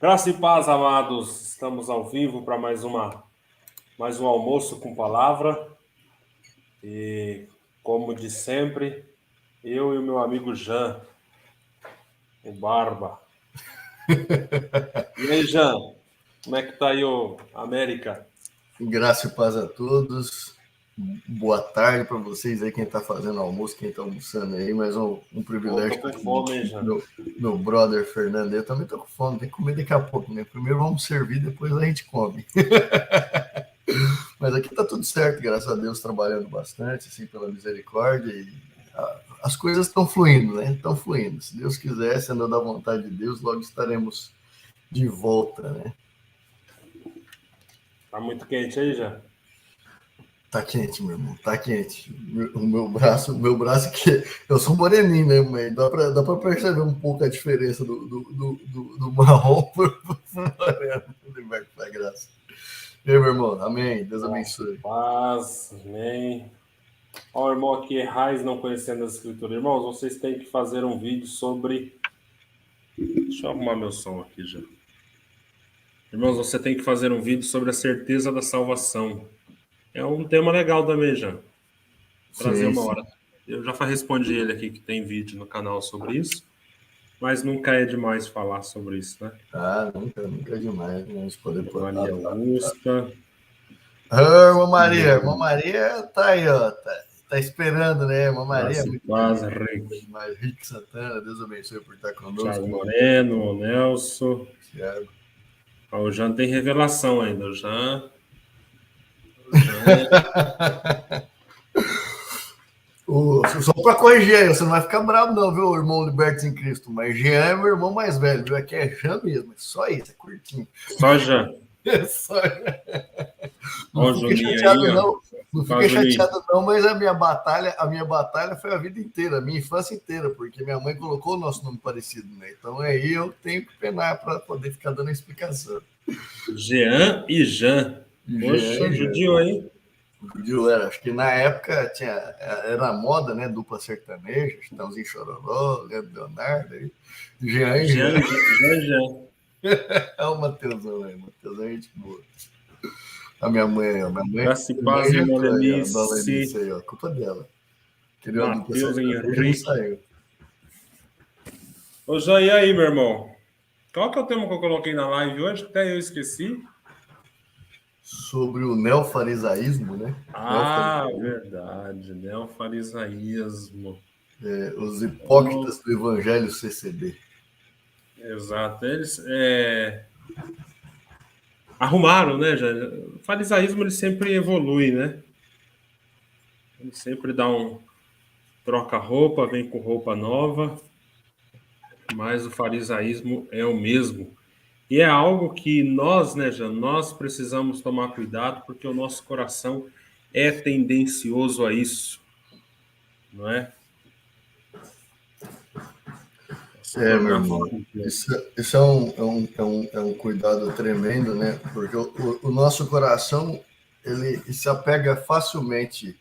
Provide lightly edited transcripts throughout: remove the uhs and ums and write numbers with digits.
Graça e paz, amados. Estamos ao vivo para mais um almoço com palavra. E, como de sempre, eu e o meu amigo Jean, o Barba. E aí, Jean, como é que tá aí o América? Graça e paz a todos. Boa tarde para vocês aí, quem está fazendo almoço, quem está almoçando aí. Mais um privilégio Tô estar com com fome, hein, Jean? meu brother Fernando. Eu também estou com fome, tem que comer daqui a pouco, né? Primeiro vamos servir, depois a gente come. Mas aqui está tudo certo, graças a Deus, trabalhando bastante, assim, pela misericórdia. E as coisas estão fluindo, né? Estão fluindo. Se Deus quiser, sendo da vontade de Deus, logo estaremos de volta, né? Tá muito quente aí, Jean? Tá quente, meu irmão, tá quente. O meu braço que eu sou moreninho, né, mãe? Dá pra perceber um pouco a diferença do marrom pro moreno. Liberto da graça. E aí, meu irmão, amém. Deus Graça e abençoe. paz, amém. Ó, o irmão aqui, Raiz, não conhecendo as escrituras. Irmãos, vocês têm que fazer um vídeo sobre... Deixa eu arrumar meu som aqui, já. Irmãos, você tem que fazer um vídeo sobre a certeza da salvação. É um tema legal também, já. Trazer Sim, uma sim. hora. Eu já respondi ele aqui que tem vídeo no canal sobre isso, mas nunca é demais falar sobre isso, né? Ah, nunca é demais, né? A gente poder. Maria Augusta. Irmã Maria tá aí, ó. Tá esperando, né? Irmã Maria, Graça e muito paz, bem. Rick. Mas Rick Santana, Deus abençoe por estar Thiago conosco. Moreno, o Nelson. Thiago. Ó, o Jean tem revelação ainda. O Jean Só para corrigir aí, você não vai ficar bravo, não, viu, irmão Libertos em Cristo? Mas Jean é meu irmão mais velho, viu? Aqui é Jean mesmo, é só isso, é curtinho. Só Jean. É só... Não Ó o fica Juninho aí, chateado, ó. não. Não Fala, fica Juninho. chateado, não, mas a minha batalha foi a vida inteira, a minha infância inteira, porque minha mãe colocou o nosso nome parecido, né? Então aí eu tenho que penar para poder ficar dando a explicação. Jean e Jean. Jean Poxa, e Jean. judiou, hein? Acho que na época era moda, né? Dupla sertaneja, Chitãozinho Chororó, Leonardo, aí, Jean e Jean. Jean. É o Mateusão aí, Mateusão é gente boa. A minha mãe Graça e paz, já irmã entrou aí, ó, a dona Lenice Lenice. aí, ó, culpa dela. Queria uma dupla Matheus sertaneja, não Henrique. saiu. Ô, Jean, e aí, meu irmão? Qual que é o tema que eu coloquei na live hoje? Até eu esqueci. Sobre o neofarisaísmo, né? Ah, verdade. Neofarisaísmo. Os hipócritas do Evangelho CCB. Exato. Eles arrumaram, né, já? O farisaísmo ele sempre evolui, né? Ele sempre dá troca roupa, vem com roupa nova, mas o farisaísmo é o mesmo. E é algo que nós, né, Jean, nós precisamos tomar cuidado porque o nosso coração é tendencioso a isso, não é? Se Meu tornar irmão, fariseu. isso é um cuidado tremendo, né? Porque o nosso coração, ele se apega facilmente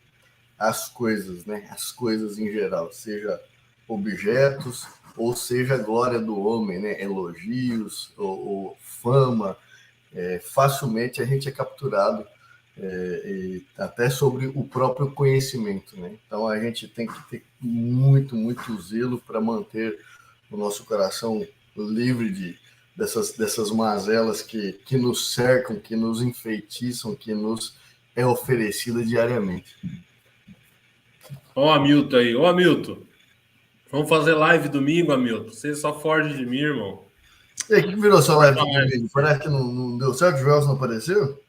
às coisas, né? As coisas em geral, seja objetos ou seja a glória do homem, né? Elogios ou fama, facilmente a gente é capturado até sobre o próprio conhecimento, né? Então a gente tem que ter muito zelo para manter o nosso coração livre dessas mazelas que nos cercam, que nos enfeitiçam, que nos é oferecida diariamente. Ó, Hamilton aí, ó, Hamilton. Vamos fazer live domingo, Hamilton. Você só foge de mim, irmão. E aí, o que virou sua live de Live domingo? Parece que não deu certo, o Joel não apareceu?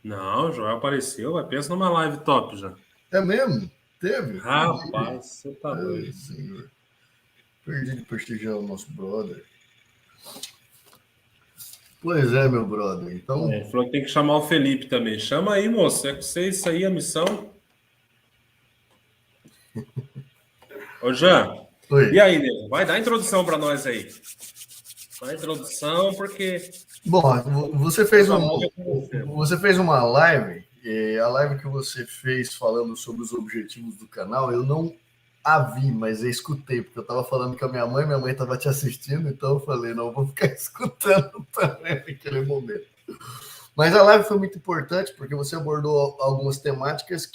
Não, o Joel apareceu, mas pensa numa live top já. É mesmo? Teve? Perdi. Rapaz, você tá Ai, doido. senhor. Perdi de prestigiar o nosso brother. Pois é, meu brother. Então, Falou que tem que chamar o Felipe também. Chama aí, moço. É com você isso aí, a missão. Ô, Jean. oi. E aí, nego? Vai dar introdução para nós aí. Dá introdução, porque Bom, você fez, essa live é com você. você fez uma live, e a live que você fez falando sobre os objetivos do canal, eu a vi, mas eu escutei, porque eu estava falando com a minha mãe estava te assistindo, então eu falei, não, eu vou ficar escutando também naquele momento. Mas a live foi muito importante, porque você abordou algumas temáticas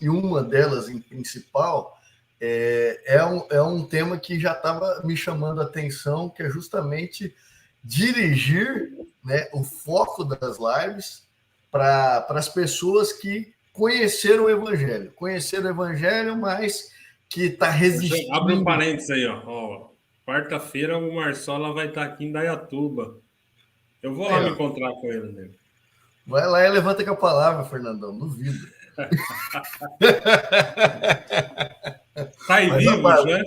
e uma delas, em principal, é um tema que já estava me chamando a atenção, que é justamente dirigir, né, o foco das lives para as pessoas que conheceram o Evangelho, mas que está resistindo. Abre um parênteses aí, ó. Quarta-feira o Marsola vai estar aqui em Dayatuba. Eu vou lá me encontrar com ele, né? Vai lá e levanta com a palavra, Fernandão, duvido. Sai vivo, né?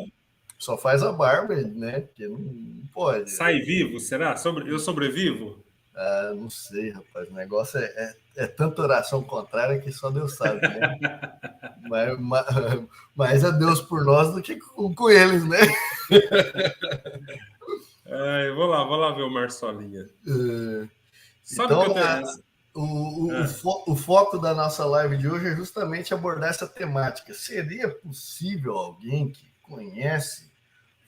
Só faz a barba, né? Porque não pode. Sai vivo, será? Eu sobrevivo? Ah, não sei, rapaz. O negócio é tanta oração contrária que só Deus sabe, né? mas é Deus por nós do que com eles, né? Eu vou lá ver o Marsolinha. Sabe Então, o que eu tenho? o foco da nossa live de hoje é justamente abordar essa temática. Seria possível alguém que conhece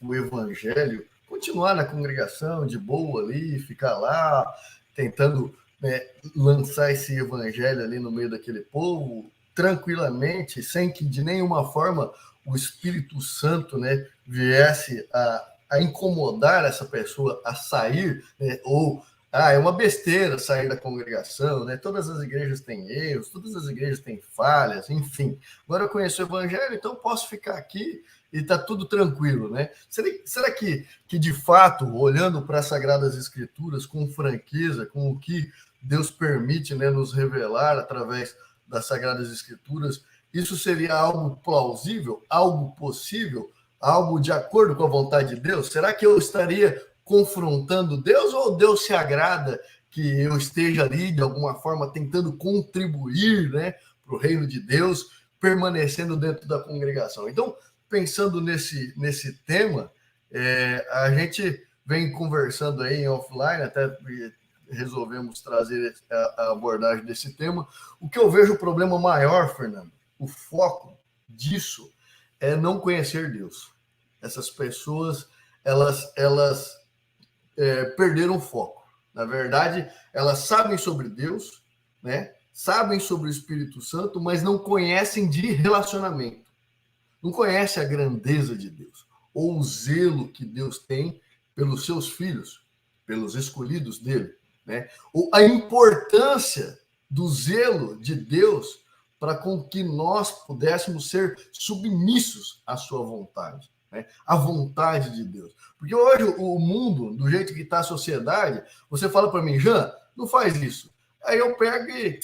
o Evangelho continuar na congregação de boa ali, ficar lá tentando, né, lançar esse Evangelho ali no meio daquele povo tranquilamente, sem que de nenhuma forma o Espírito Santo, né, viesse a incomodar essa pessoa a sair, né, ou é uma besteira sair da congregação, né? Todas as igrejas têm erros, todas as igrejas têm falhas, enfim. Agora eu conheço o Evangelho, então posso ficar aqui e está tudo tranquilo, né? Será que de fato, olhando para as Sagradas Escrituras com franqueza, com o que Deus permite, né, nos revelar através das Sagradas Escrituras, isso seria algo plausível, algo possível, algo de acordo com a vontade de Deus? Será que eu estaria confrontando Deus, ou Deus se agrada que eu esteja ali de alguma forma tentando contribuir, né, para o reino de Deus, permanecendo dentro da congregação? Então, pensando nesse tema, a gente vem conversando aí em offline, até resolvemos trazer a abordagem desse tema. O que eu vejo o problema maior, Fernando, o foco disso é não conhecer Deus. Essas pessoas, elas perderam o foco. Na verdade, elas sabem sobre Deus, né? Sabem sobre o Espírito Santo, mas não conhecem de relacionamento. Não conhecem a grandeza de Deus, ou o zelo que Deus tem pelos seus filhos, pelos escolhidos dele, né? Ou a importância do zelo de Deus para com que nós pudéssemos ser submissos à sua vontade, né? A vontade de Deus. Porque hoje o mundo, do jeito que está a sociedade, você fala para mim, Jean, não faz isso. Aí eu pego e,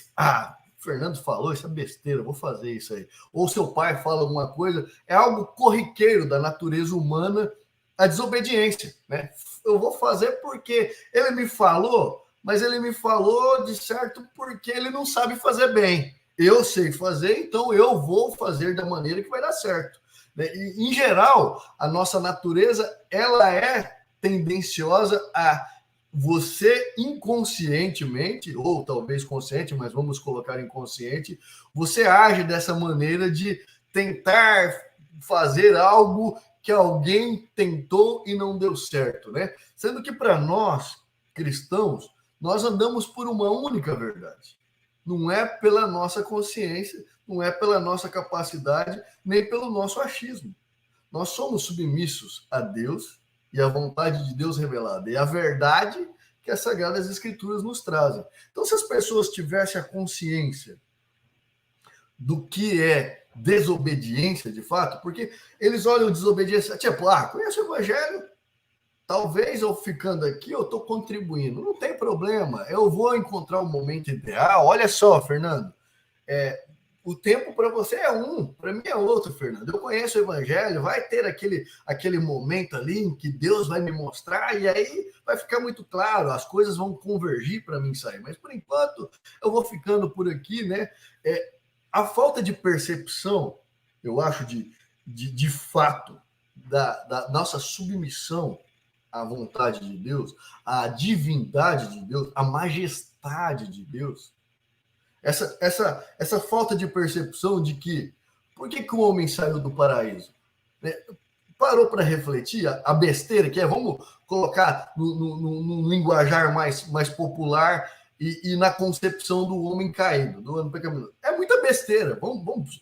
Fernando falou, isso é besteira, vou fazer isso aí. Ou seu pai fala alguma coisa, é algo corriqueiro da natureza humana, a desobediência, né? Eu vou fazer porque ele me falou, mas ele me falou de certo porque ele não sabe fazer bem. Eu sei fazer, então eu vou fazer da maneira que vai dar certo. E, em geral, a nossa natureza, ela é tendenciosa a você inconscientemente, ou talvez consciente, mas vamos colocar inconsciente, você age dessa maneira de tentar fazer algo que alguém tentou e não deu certo, né? Sendo que para nós, cristãos, nós andamos por uma única verdade. Não é pela nossa consciência, não é pela nossa capacidade, nem pelo nosso achismo. Nós somos submissos a Deus e à vontade de Deus revelada. E a verdade que as Sagradas Escrituras nos trazem. Então, se as pessoas tivessem a consciência do que é desobediência, de fato, porque eles olham desobediência, tipo, conheço o Evangelho, talvez eu ficando aqui, eu estou contribuindo. Não tem problema, eu vou encontrar o momento ideal. Olha só, Fernando, o tempo para você é um, para mim é outro, Fernando. Eu conheço o Evangelho, vai ter aquele momento ali em que Deus vai me mostrar, e aí vai ficar muito claro, as coisas vão convergir para mim sair. Mas, por enquanto, eu vou ficando por aqui, né? A falta de percepção, eu acho, de fato, da nossa submissão à vontade de Deus, à divindade de Deus, à majestade de Deus, essa falta de percepção de que por que o homem saiu do paraíso? Parou para refletir a besteira que é? Vamos colocar no linguajar mais popular e na concepção do homem caído, do homem pecaminoso. É muita besteira.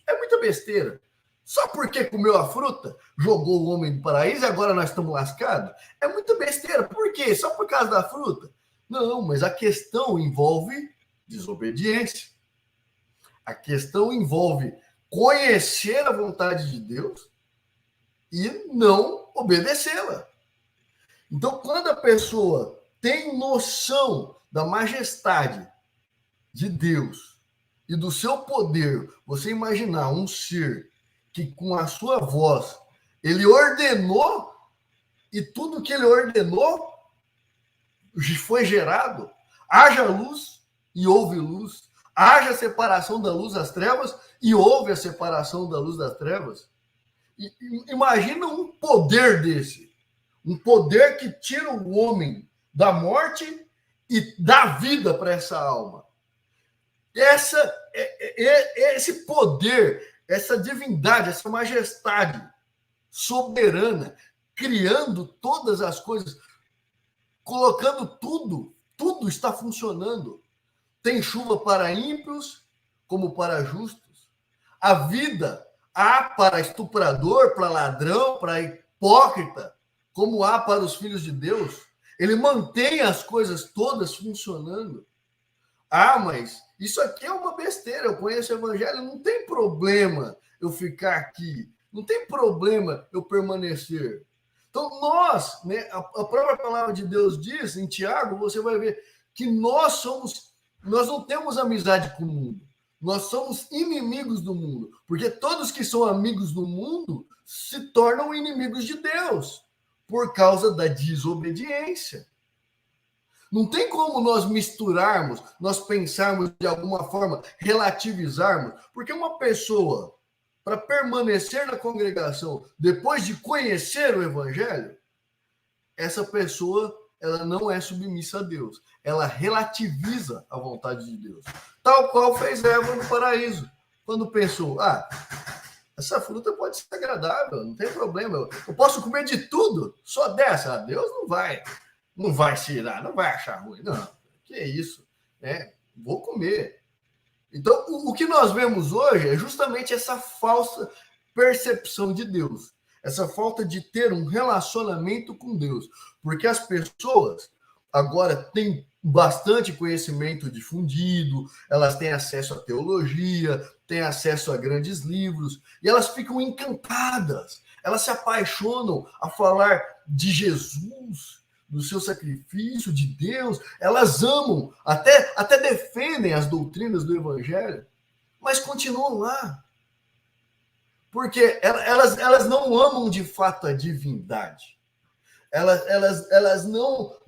É muita besteira. Só porque comeu a fruta, jogou o homem do paraíso e agora nós estamos lascados? É muita besteira. Por quê? Só por causa da fruta? Não, mas a questão envolve desobediência. A questão envolve conhecer a vontade de Deus e não obedecê-la. Então, quando a pessoa tem noção da majestade de Deus e do seu poder, você imaginar um ser que com a sua voz ele ordenou e tudo que ele ordenou foi gerado, haja luz e houve luz, haja separação da luz das trevas e houve a separação da luz das trevas. Imagina um poder desse, um poder que tira o homem da morte e dá vida para essa alma. Esse poder, essa divindade, essa majestade soberana, criando todas as coisas, colocando tudo está funcionando. Tem chuva para ímpios como para justos. A vida há para estuprador, para ladrão, para hipócrita, como há para os filhos de Deus. Ele mantém as coisas todas funcionando. Ah, mas isso aqui é uma besteira. Eu conheço o evangelho, não tem problema eu ficar aqui. Não tem problema eu permanecer. Então, nós, né, a própria palavra de Deus diz, em Tiago, você vai ver que nós não temos amizade com o mundo. Nós somos inimigos do mundo, porque todos que são amigos do mundo se tornam inimigos de Deus por causa da desobediência. Não tem como nós misturarmos, nós pensarmos de alguma forma, relativizarmos, porque uma pessoa, para permanecer na congregação, depois de conhecer o evangelho, essa pessoa, ela não é submissa a Deus. Ela relativiza a vontade de Deus. Tal qual fez Eva no paraíso. Quando pensou, essa fruta pode ser agradável, não tem problema. Eu posso comer de tudo, só dessa. Deus não vai se irar, não vai achar ruim. Não, que isso, né? Vou comer. Então, o que nós vemos hoje é justamente essa falsa percepção de Deus. Essa falta de ter um relacionamento com Deus. Porque as pessoas agora têm bastante conhecimento difundido, elas têm acesso à teologia, têm acesso a grandes livros, e elas ficam encantadas, elas se apaixonam a falar de Jesus, do seu sacrifício, de Deus, elas amam, até defendem as doutrinas do evangelho, mas continuam lá. Porque elas não amam de fato a divindade. Elas não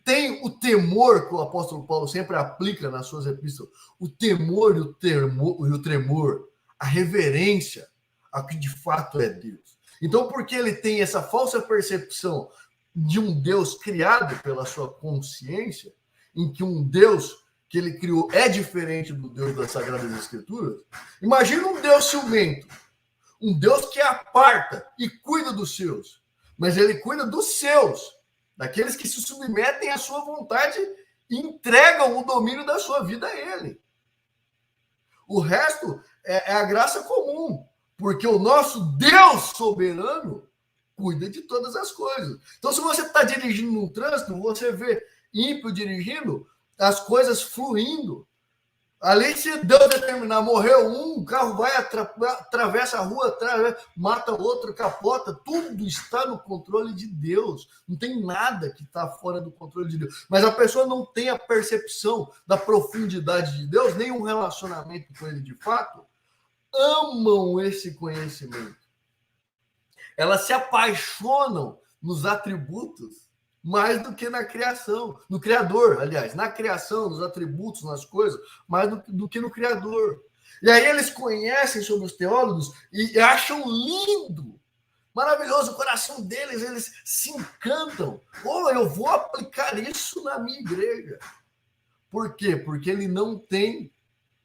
têm o temor que o apóstolo Paulo sempre aplica nas suas epístolas, o temor e o tremor, a reverência a que de fato é Deus. Então, porque ele tem essa falsa percepção de um Deus criado pela sua consciência, em que um Deus que ele criou é diferente do Deus das Sagradas Escrituras, imagina um Deus ciumento, um Deus que aparta e cuida dos seus, mas ele cuida dos seus, daqueles que se submetem à sua vontade e entregam o domínio da sua vida a ele. O resto é a graça comum, porque o nosso Deus soberano cuida de todas as coisas. Então, se você está dirigindo no trânsito, você vê ímpio dirigindo, as coisas fluindo. Ali, se Deus determinar, morreu um, o carro vai, atravessa a rua, mata outro, capota, tudo está no controle de Deus. Não tem nada que está fora do controle de Deus. Mas a pessoa não tem a percepção da profundidade de Deus, nem um relacionamento com ele de fato, amam esse conhecimento. Elas se apaixonam nos atributos mais do que na criação, no Criador, aliás, na criação, nos atributos, nas coisas, mais do que no Criador. E aí eles conhecem sobre os teólogos e acham lindo, maravilhoso o coração deles, eles se encantam. Eu vou aplicar isso na minha igreja. Por quê? Porque ele não tem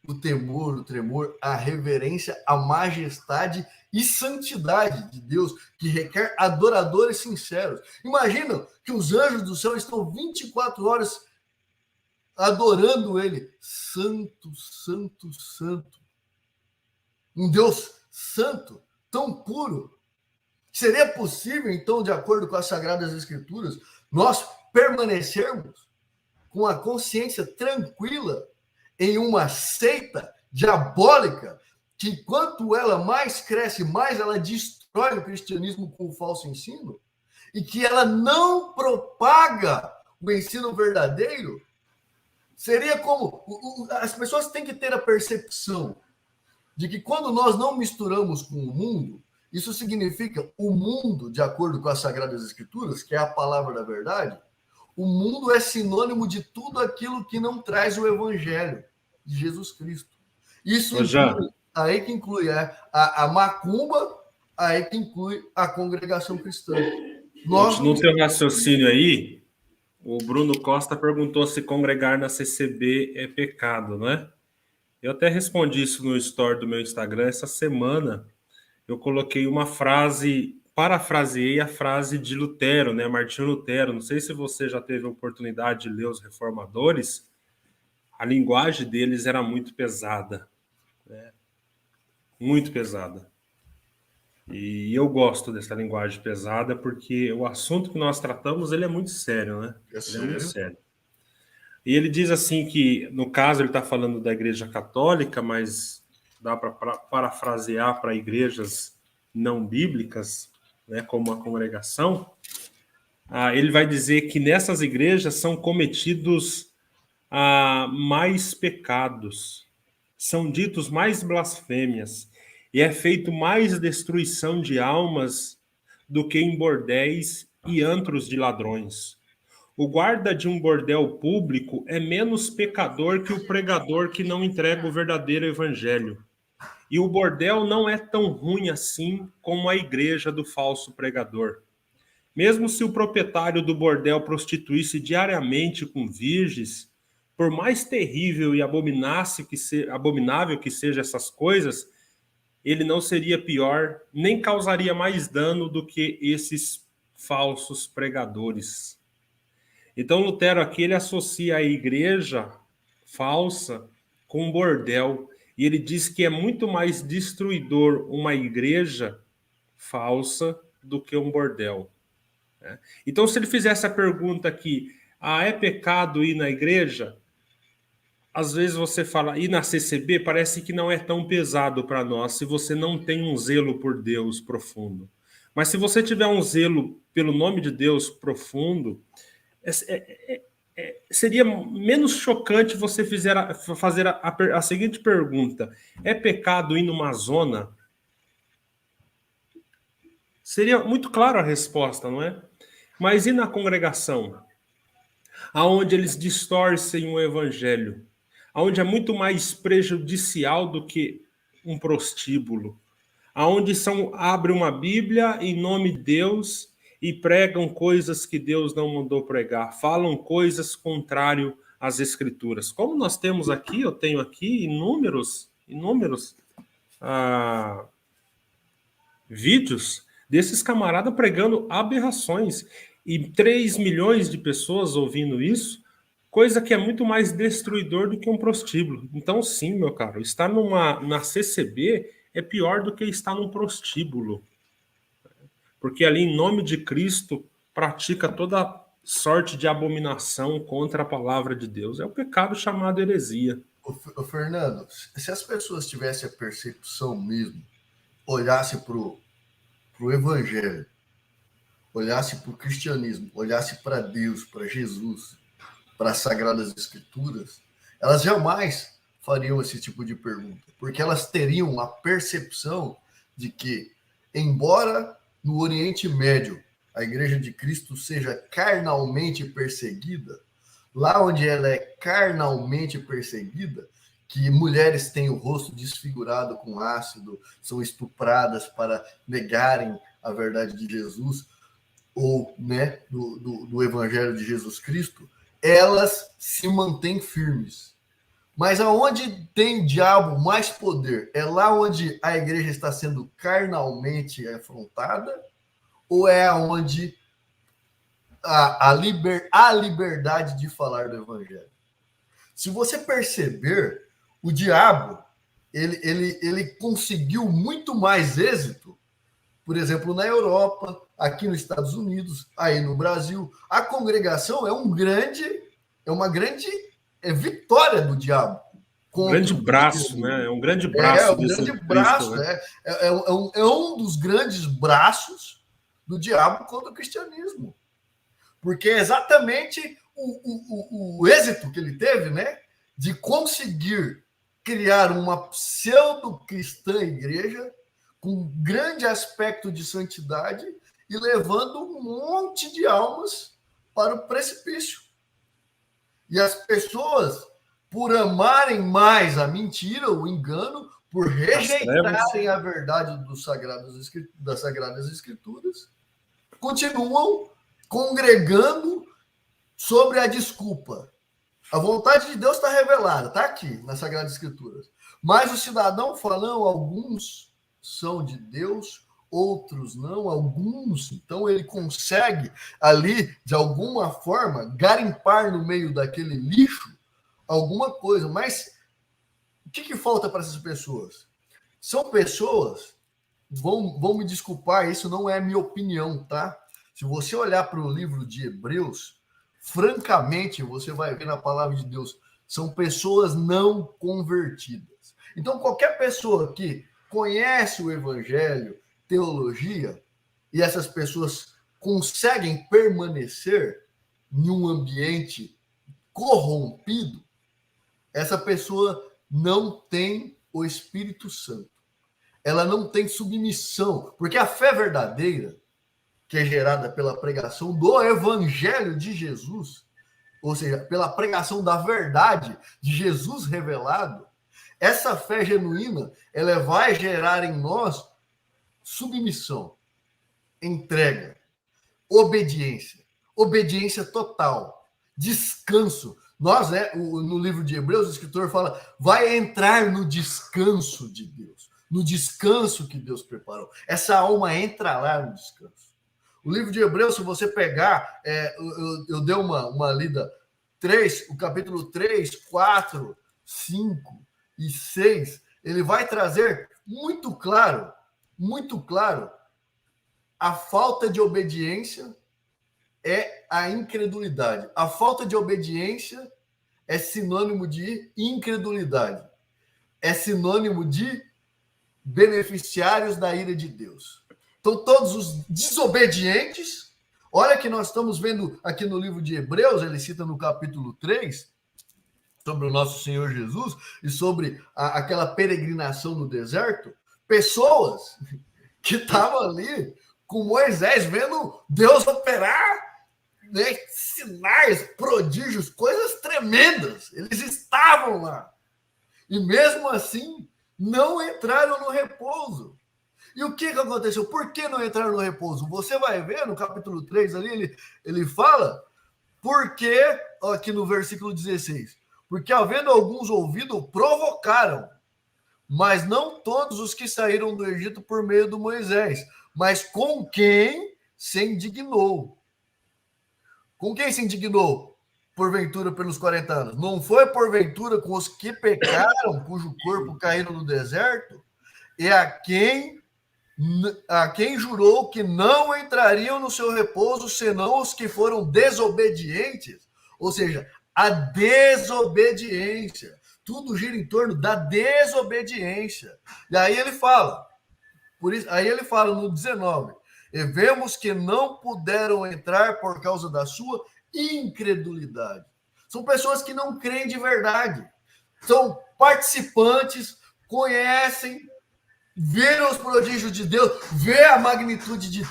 o temor, o tremor, a reverência, a majestade e santidade de Deus, que requer adoradores sinceros. Imaginam que os anjos do céu estão 24 horas adorando ele. Santo, santo, santo. Um Deus santo, tão puro. Seria possível, então, de acordo com as Sagradas Escrituras, nós permanecermos com a consciência tranquila em uma seita diabólica que, quanto ela mais cresce, mais ela destrói o cristianismo com o falso ensino, e que ela não propaga o ensino verdadeiro? Seria como... As pessoas têm que ter a percepção de que quando nós não misturamos com o mundo, isso significa o mundo, de acordo com as Sagradas Escrituras, que é a palavra da verdade, o mundo é sinônimo de tudo aquilo que não traz o evangelho de Jesus Cristo. Isso inclui, aí que inclui a macumba, aí que inclui a congregação cristã. No seu raciocínio aí, o Bruno Costa perguntou se congregar na CCB é pecado, não é? Eu até respondi isso no story do meu Instagram essa semana. Eu coloquei uma frase, parafraseei a frase de Lutero, né? Martinho Lutero. Não sei se você já teve a oportunidade de ler os Reformadores. A linguagem deles era muito pesada, né? Muito pesada. E eu gosto dessa linguagem pesada porque o assunto que nós tratamos, ele é muito sério, né? Ele é muito sério. E ele diz assim que, no caso, ele está falando da Igreja Católica, mas dá para parafrasear para igrejas não bíblicas, né, como a congregação. Ele vai dizer que nessas igrejas são cometidos mais pecados, são ditos mais blasfêmias, e é feito mais destruição de almas do que em bordéis e antros de ladrões. O guarda de um bordel público é menos pecador que o pregador que não entrega o verdadeiro evangelho. E o bordel não é tão ruim assim como a igreja do falso pregador. Mesmo se o proprietário do bordel prostituísse diariamente com virgens, por mais terrível e abominável que sejam essas coisas, ele não seria pior, nem causaria mais dano do que esses falsos pregadores. Então, Lutero aqui ele associa a igreja falsa com um bordel. E ele diz que é muito mais destruidor uma igreja falsa do que um bordel. Então, se ele fizesse a pergunta aqui, é pecado ir na igreja? Às vezes você fala, ir na CCB parece que não é tão pesado para nós, se você não tem um zelo por Deus profundo. Mas se você tiver um zelo pelo nome de Deus profundo, seria menos chocante você fazer a seguinte pergunta: é pecado ir numa zona? Seria muito clara a resposta, não é? Mas e na congregação? Aonde eles distorcem o evangelho? Aonde é muito mais prejudicial do que um prostíbulo? Aonde abrem uma Bíblia em nome de Deus e pregam coisas que Deus não mandou pregar, falam coisas contrárias às Escrituras. Como nós temos aqui, eu tenho aqui inúmeros vídeos desses camaradas pregando aberrações e 3 milhões de pessoas ouvindo isso, coisa que é muito mais destruidor do que um prostíbulo. Então, sim, meu caro, estar na CCB é pior do que estar num prostíbulo. Porque ali, em nome de Cristo, pratica toda sorte de abominação contra a palavra de Deus. É o pecado chamado heresia. Ô, Fernando, se as pessoas tivessem a percepção mesmo, olhasse para o evangelho, olhasse para o cristianismo, olhasse para Deus, para Jesus, para as Sagradas Escrituras, elas jamais fariam esse tipo de pergunta, porque elas teriam a percepção de que, embora no Oriente Médio a Igreja de Cristo seja carnalmente perseguida, lá onde ela é carnalmente perseguida, que mulheres têm o rosto desfigurado com ácido, são estupradas para negarem a verdade de Jesus, ou né, do Evangelho de Jesus Cristo, elas se mantêm firmes. Mas aonde tem diabo mais poder? É lá onde a igreja está sendo carnalmente afrontada? Ou é onde a liberdade de falar do evangelho? Se você perceber, o diabo ele conseguiu muito mais êxito, por exemplo, na Europa, aqui nos Estados Unidos, aí no Brasil. A congregação é uma grande vitória do diabo. Um grande braço, né? É um grande braço um grande Cristo, braço, né? É um dos grandes braços do diabo contra o cristianismo. Porque é exatamente o êxito que ele teve, né? De conseguir criar uma pseudo-cristã igreja com grande aspecto de santidade e levando um monte de almas para o precipício. E as pessoas, por amarem mais a mentira, o engano, por rejeitarem a verdade das Sagradas Escrituras, continuam congregando sobre a desculpa. A vontade de Deus está revelada, está aqui nas Sagradas Escrituras. Mas o cidadão falando, alguns são de Deus, outros não, alguns. Então ele consegue ali, de alguma forma, garimpar no meio daquele lixo alguma coisa. Mas o que falta para essas pessoas? São pessoas, vão me desculpar, isso não é minha opinião, tá? Se você olhar para o livro de Hebreus, francamente, você vai ver na palavra de Deus, são pessoas não convertidas. Então, qualquer pessoa que conhece o evangelho, teologia, e essas pessoas conseguem permanecer em um ambiente corrompido, essa pessoa não tem o Espírito Santo. Ela não tem submissão, porque a fé verdadeira, que é gerada pela pregação do evangelho de Jesus, ou seja, pela pregação da verdade de Jesus revelado, essa fé genuína, ela vai gerar em nós submissão, entrega, obediência total, descanso. Nós, no livro de Hebreus, o escritor fala, vai entrar no descanso de Deus, no descanso que Deus preparou. Essa alma entra lá no descanso. O livro de Hebreus, se você pegar, eu dei uma lida, o capítulo 3, 4, 5 e 6, ele vai trazer muito claro, a falta de obediência é a incredulidade. A falta de obediência é sinônimo de incredulidade. É sinônimo de beneficiários da ira de Deus. Então, todos os desobedientes, olha que nós estamos vendo aqui no livro de Hebreus, ele cita no capítulo 3, sobre o nosso Senhor Jesus e sobre aquela peregrinação no deserto, pessoas que estavam ali com Moisés vendo Deus operar, né, sinais, prodígios, coisas tremendas. Eles estavam lá. E mesmo assim, não entraram no repouso. E o que aconteceu? Por que não entraram no repouso? Você vai ver no capítulo 3 ali, ele fala, porque, aqui no versículo 16, porque havendo alguns ouvido, provocaram, mas não todos os que saíram do Egito por meio do Moisés, mas com quem se indignou. Com quem se indignou? Porventura pelos 40 anos. Não foi porventura com os que pecaram, cujo corpo caíram no deserto? E a quem jurou que não entrariam no seu repouso, senão os que foram desobedientes. Ou seja, a desobediência. Tudo gira em torno da desobediência. E aí ele fala, no 19, e vemos que não puderam entrar por causa da sua incredulidade. São pessoas que não creem de verdade. São participantes, conhecem, ver os prodígios de Deus, ver a magnitude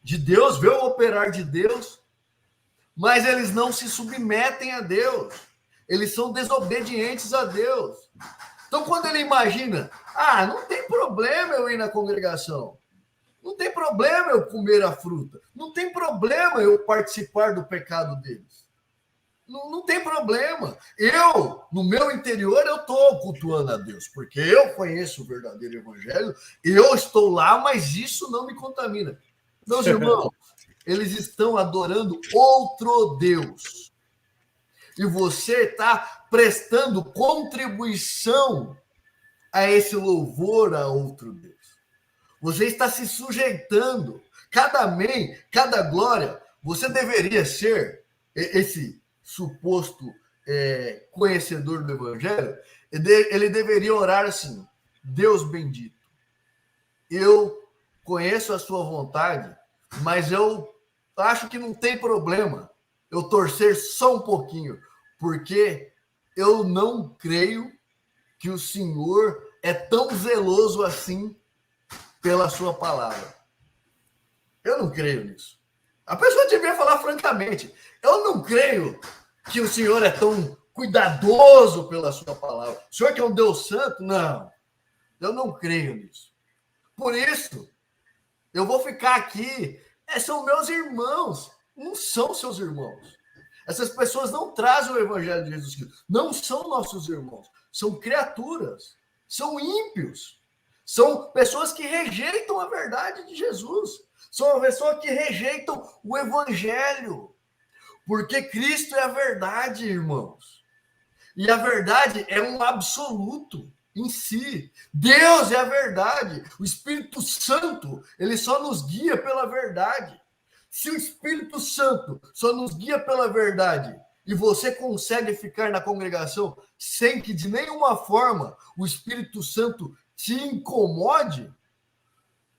de Deus, ver o operar de Deus, mas eles não se submetem a Deus. Eles são desobedientes a Deus. Então, quando ele imagina, não tem problema eu ir na congregação, não tem problema eu comer a fruta, não tem problema eu participar do pecado deles. Não tem problema. Eu, no meu interior, eu estou cultuando a Deus, porque eu conheço o verdadeiro evangelho, eu estou lá, mas isso não me contamina. Meus irmãos, eles estão adorando outro Deus. E você está prestando contribuição a esse louvor a outro Deus. Você está se sujeitando. Cada amém, cada glória, você deveria ser esse suposto conhecedor do evangelho, ele deveria orar assim: Deus bendito, eu conheço a sua vontade, mas eu acho que não tem problema eu torcer só um pouquinho, porque eu não creio que o Senhor é tão zeloso assim pela sua palavra. Eu não creio nisso. A pessoa devia falar francamente: eu não creio que o Senhor é tão cuidadoso pela sua palavra. O Senhor que é um Deus santo? Não. Eu não creio nisso. Por isso, eu vou ficar aqui. São meus irmãos. Não são seus irmãos. Essas pessoas não trazem o evangelho de Jesus Cristo. Não são nossos irmãos. São criaturas. São ímpios. São pessoas que rejeitam a verdade de Jesus. São pessoas que rejeitam o evangelho. Porque Cristo é a verdade, irmãos. E a verdade é um absoluto em si. Deus é a verdade. O Espírito Santo, ele só nos guia pela verdade. Se o Espírito Santo só nos guia pela verdade e você consegue ficar na congregação sem que de nenhuma forma o Espírito Santo te incomode,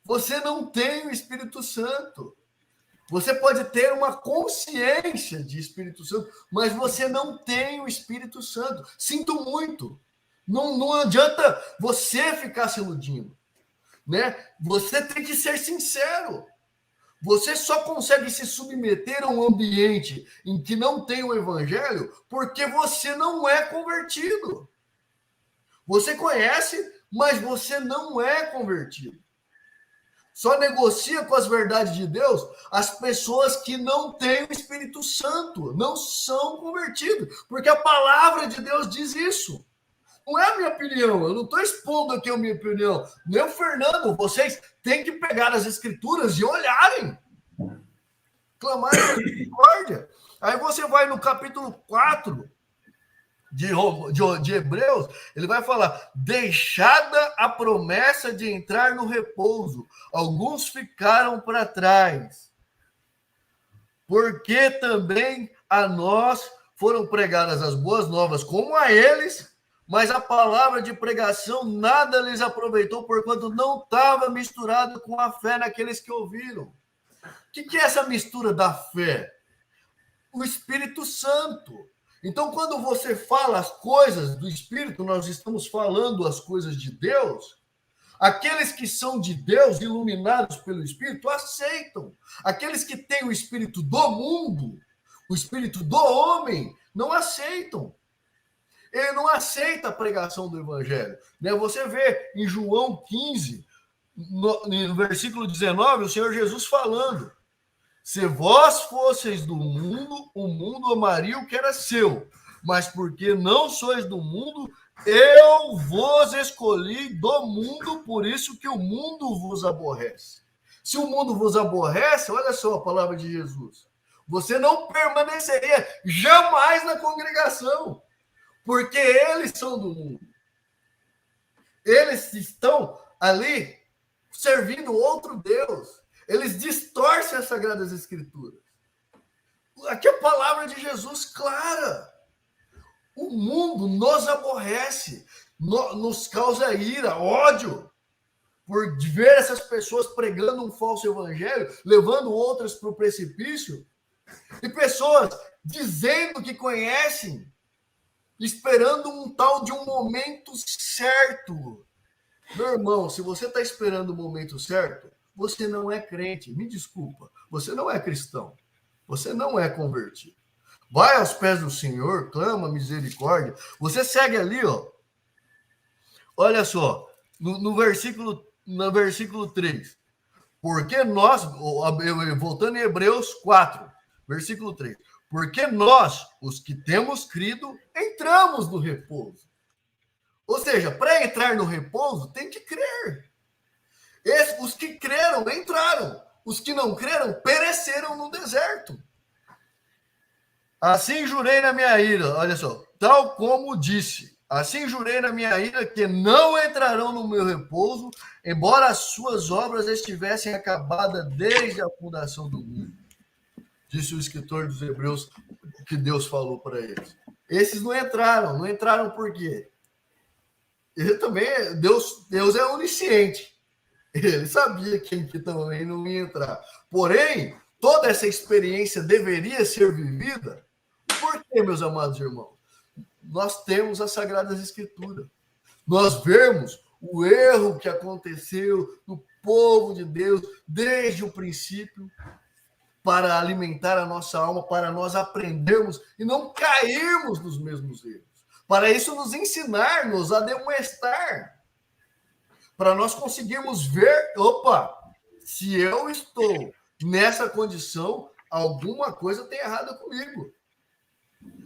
você não tem o Espírito Santo. Você pode ter uma consciência de Espírito Santo, mas você não tem o Espírito Santo. Sinto muito. Não adianta você ficar se iludindo, né? Você tem que ser sincero. Você só consegue se submeter a um ambiente em que não tem o evangelho porque você não é convertido. Você conhece, mas você não é convertido. Só negocia com as verdades de Deus as pessoas que não têm o Espírito Santo, não são convertidos, porque a palavra de Deus diz isso. Não é a minha opinião, eu não estou expondo aqui a minha opinião. Meu Fernando, vocês têm que pegar as escrituras e olharem. Clamar a misericórdia. Aí você vai no capítulo 4 de Hebreus, ele vai falar: deixada a promessa de entrar no repouso, alguns ficaram para trás, porque também a nós foram pregadas as boas novas, como a eles, mas a palavra de pregação nada lhes aproveitou, porquanto não estava misturado com a fé naqueles que ouviram. O que é essa mistura da fé? O Espírito Santo. Então, quando você fala as coisas do Espírito, nós estamos falando as coisas de Deus. Aqueles que são de Deus, iluminados pelo Espírito, aceitam. Aqueles que têm o Espírito do mundo, o Espírito do homem, não aceitam. Ele não aceita a pregação do Evangelho. Você vê em João 15, no versículo 19, o Senhor Jesus falando: se vós fosseis do mundo, o mundo amaria o que era seu. Mas porque não sois do mundo, eu vos escolhi do mundo, por isso que o mundo vos aborrece. Se o mundo vos aborrece, olha só a palavra de Jesus, você não permaneceria jamais na congregação, porque eles são do mundo. Eles estão ali servindo outro Deus. Eles distorcem as Sagradas Escrituras. Aqui a palavra de Jesus clara. O mundo nos aborrece, nos causa ira, ódio, por ver essas pessoas pregando um falso evangelho, levando outras para o precipício, e pessoas dizendo que conhecem, esperando um tal de um momento certo. Meu irmão, se você está esperando o momento certo, você não é crente, me desculpa, você não é cristão, você não é convertido. Vai aos pés do Senhor, clama misericórdia. Você segue ali, ó. Olha só, no versículo 3. Porque nós, voltando em Hebreus 4, versículo 3. porque nós, os que temos crido, entramos no repouso. Ou seja, para entrar no repouso, tem que crer. Os que creram, entraram. Os que não creram, pereceram no deserto. Assim jurei na minha ira, olha só, tal como disse, assim jurei na minha ira que não entrarão no meu repouso, embora as suas obras estivessem acabadas desde a fundação do mundo. Disse o escritor dos Hebreus que Deus falou para eles. Esses não entraram por quê? Ele também, Deus é onisciente. Ele sabia quem que também não ia entrar. Porém, toda essa experiência deveria ser vivida. Por quê, meus amados irmãos? Nós temos as Sagradas Escrituras. Nós vemos o erro que aconteceu no povo de Deus desde o princípio para alimentar a nossa alma, para nós aprendermos e não cairmos nos mesmos erros. Para isso nos ensinar, nos admoestar, para nós conseguirmos ver, se eu estou nessa condição, alguma coisa tem errado comigo.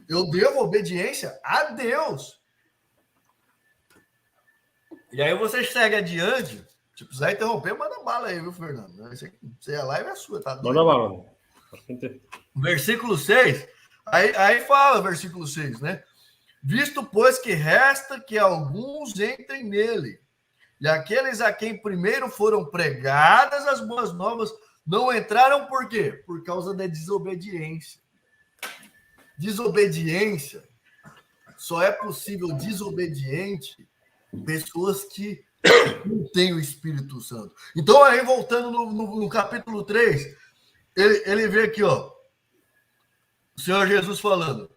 Eu devo obediência a Deus. E aí você segue adiante. Se precisar interromper, manda bala aí, viu, Fernando? Você a live é sua, tá? Manda bala. Versículo 6. Aí fala, versículo 6, né? Visto, pois, que resta que alguns entrem nele, e aqueles a quem primeiro foram pregadas as boas novas não entraram por quê? Por causa da desobediência. Desobediência. Só é possível desobediente pessoas que não têm o Espírito Santo. Então, aí, voltando no capítulo 3, ele vê aqui, ó, o Senhor Jesus falando,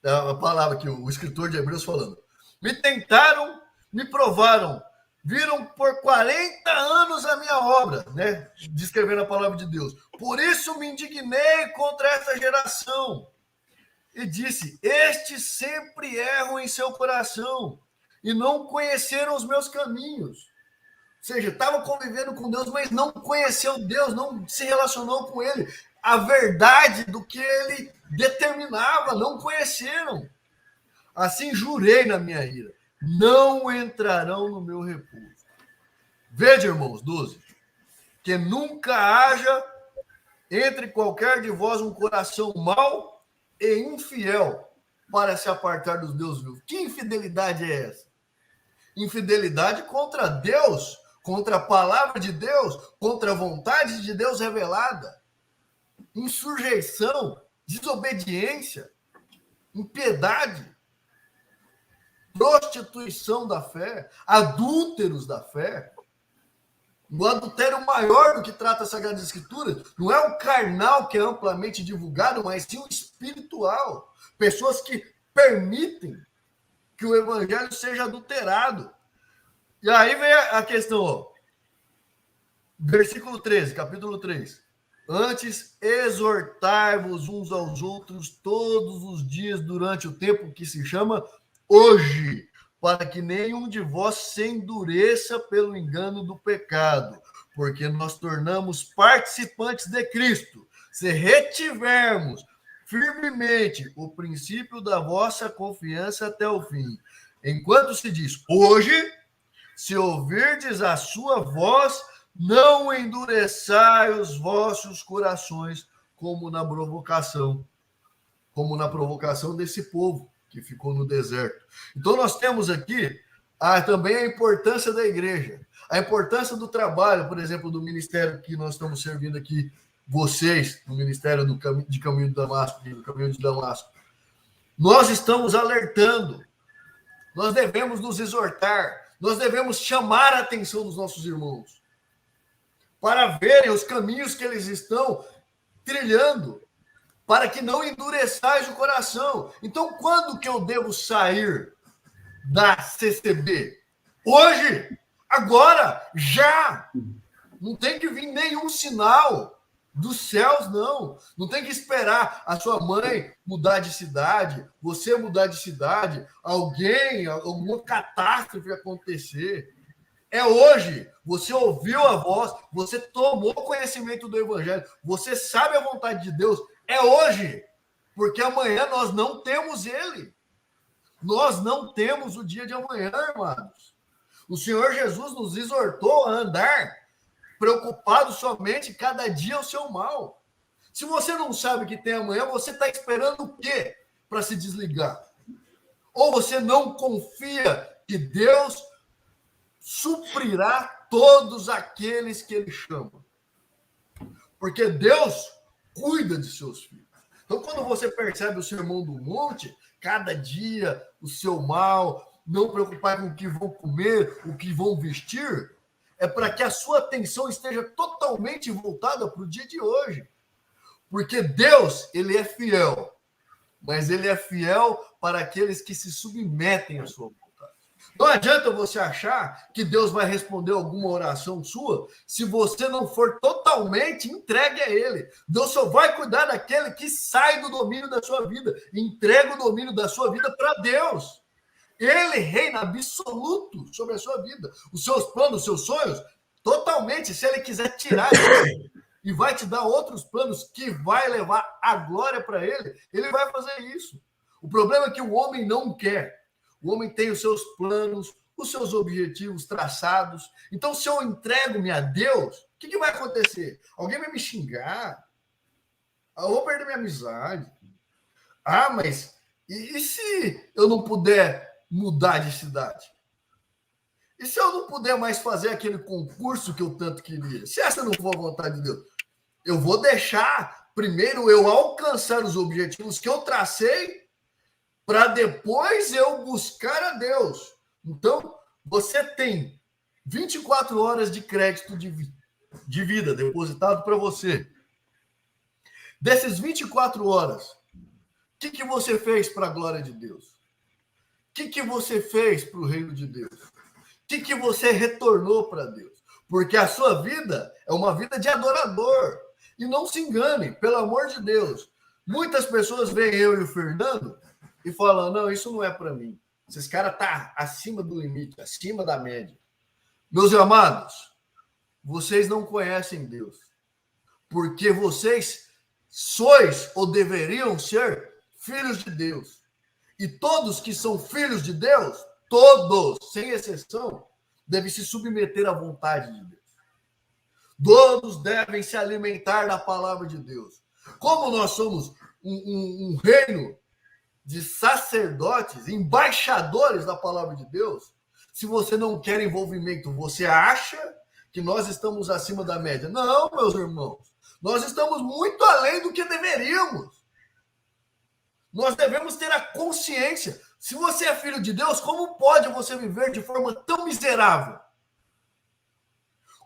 a palavra que o escritor de Hebreus falando, me tentaram, me provaram, viram por 40 anos a minha obra, né? Descrevendo a palavra de Deus. Por isso me indignei contra essa geração. E disse, estes sempre erram em seu coração e não conheceram os meus caminhos. Ou seja, estavam convivendo com Deus, mas não conheceu Deus, não se relacionou com ele. A verdade do que ele determinava, não conheceram. Assim jurei na minha ira, não entrarão no meu repouso. Vede, irmãos, 12, que nunca haja entre qualquer de vós um coração mau e infiel para se apartar dos Deus vivos. Que infidelidade é essa? Infidelidade contra Deus, contra a palavra de Deus, contra a vontade de Deus revelada. Insurreição, desobediência, impiedade, prostituição da fé, adúlteros da fé. O adultério maior do que trata a Sagrada Escritura não é o carnal que é amplamente divulgado, mas sim o espiritual. Pessoas que permitem que o evangelho seja adulterado. E aí vem a questão, ó. Versículo 13, capítulo 3. Antes, exortai-vos uns aos outros todos os dias durante o tempo que se chama hoje, para que nenhum de vós se endureça pelo engano do pecado, porque nós tornamos participantes de Cristo, se retivermos firmemente o princípio da vossa confiança até o fim. Enquanto se diz hoje, se ouvirdes a sua voz, não endureçai os vossos corações como na provocação desse povo que ficou no deserto. Então nós temos aqui também a importância da igreja, a importância do trabalho, por exemplo, do ministério que nós estamos servindo aqui, vocês, no Ministério de Caminho de Damasco, do Caminho de Damasco. Nós estamos alertando, nós devemos nos exortar, nós devemos chamar a atenção dos nossos irmãos para verem os caminhos que eles estão trilhando, para que não endureçais o coração. Então, quando que eu devo sair da CCB? Hoje, agora, já. Não tem que vir nenhum sinal dos céus, não. Não tem que esperar a sua mãe mudar de cidade, você mudar de cidade, alguma catástrofe acontecer. É hoje. Você ouviu a voz, você tomou conhecimento do evangelho, você sabe a vontade de Deus. É hoje, porque amanhã nós não temos ele. Nós não temos o dia de amanhã, amados. O Senhor Jesus nos exortou a andar preocupado somente cada dia o seu mal. Se você não sabe que tem amanhã, você está esperando o quê para se desligar? Ou você não confia que Deus suprirá todos aqueles que ele chama? Porque Deus cuida de seus filhos. Então, quando você percebe o Sermão do Monte, cada dia o seu mal, não preocupar com o que vão comer, o que vão vestir, é para que a sua atenção esteja totalmente voltada para o dia de hoje. Porque Deus, ele é fiel, mas ele é fiel para aqueles que se submetem à sua vontade. Não adianta você achar que Deus vai responder alguma oração sua se você não for totalmente entregue a ele. Deus só vai cuidar daquele que sai do domínio da sua vida, entrega o domínio da sua vida para Deus. Ele reina absoluto sobre a sua vida. Os seus planos, os seus sonhos, totalmente, se ele quiser tirar e vai te dar outros planos que vai levar a glória para ele, ele vai fazer isso. O problema é que o homem não quer. O homem tem os seus planos, os seus objetivos traçados. Então, se eu entrego-me a Deus, o que vai acontecer? Alguém vai me xingar? Eu vou perder minha amizade. Ah, mas e se eu não puder mudar de cidade? E se eu não puder mais fazer aquele concurso que eu tanto queria? Se essa não for a vontade de Deus, eu vou deixar primeiro eu alcançar os objetivos que eu tracei para depois eu buscar a Deus. Então, você tem 24 horas de crédito de vida depositado para você. Dessas 24 horas, o que você fez para a glória de Deus? O que você fez para o reino de Deus? O que você retornou para Deus? Porque a sua vida é uma vida de adorador. E não se engane, pelo amor de Deus. Muitas pessoas veem eu e o Fernando e falam, não, isso não é para mim. Esses caras estão acima do limite, acima da média. Meus amados, vocês não conhecem Deus. Porque vocês sois ou deveriam ser filhos de Deus. E todos que são filhos de Deus, todos, sem exceção, devem se submeter à vontade de Deus. Todos devem se alimentar da palavra de Deus. Como nós somos um reino de sacerdotes, embaixadores da palavra de Deus, se você não quer envolvimento, você acha que nós estamos acima da média? Não, meus irmãos. Nós estamos muito além do que deveríamos. Nós devemos ter a consciência. Se você é filho de Deus, como pode você viver de forma tão miserável?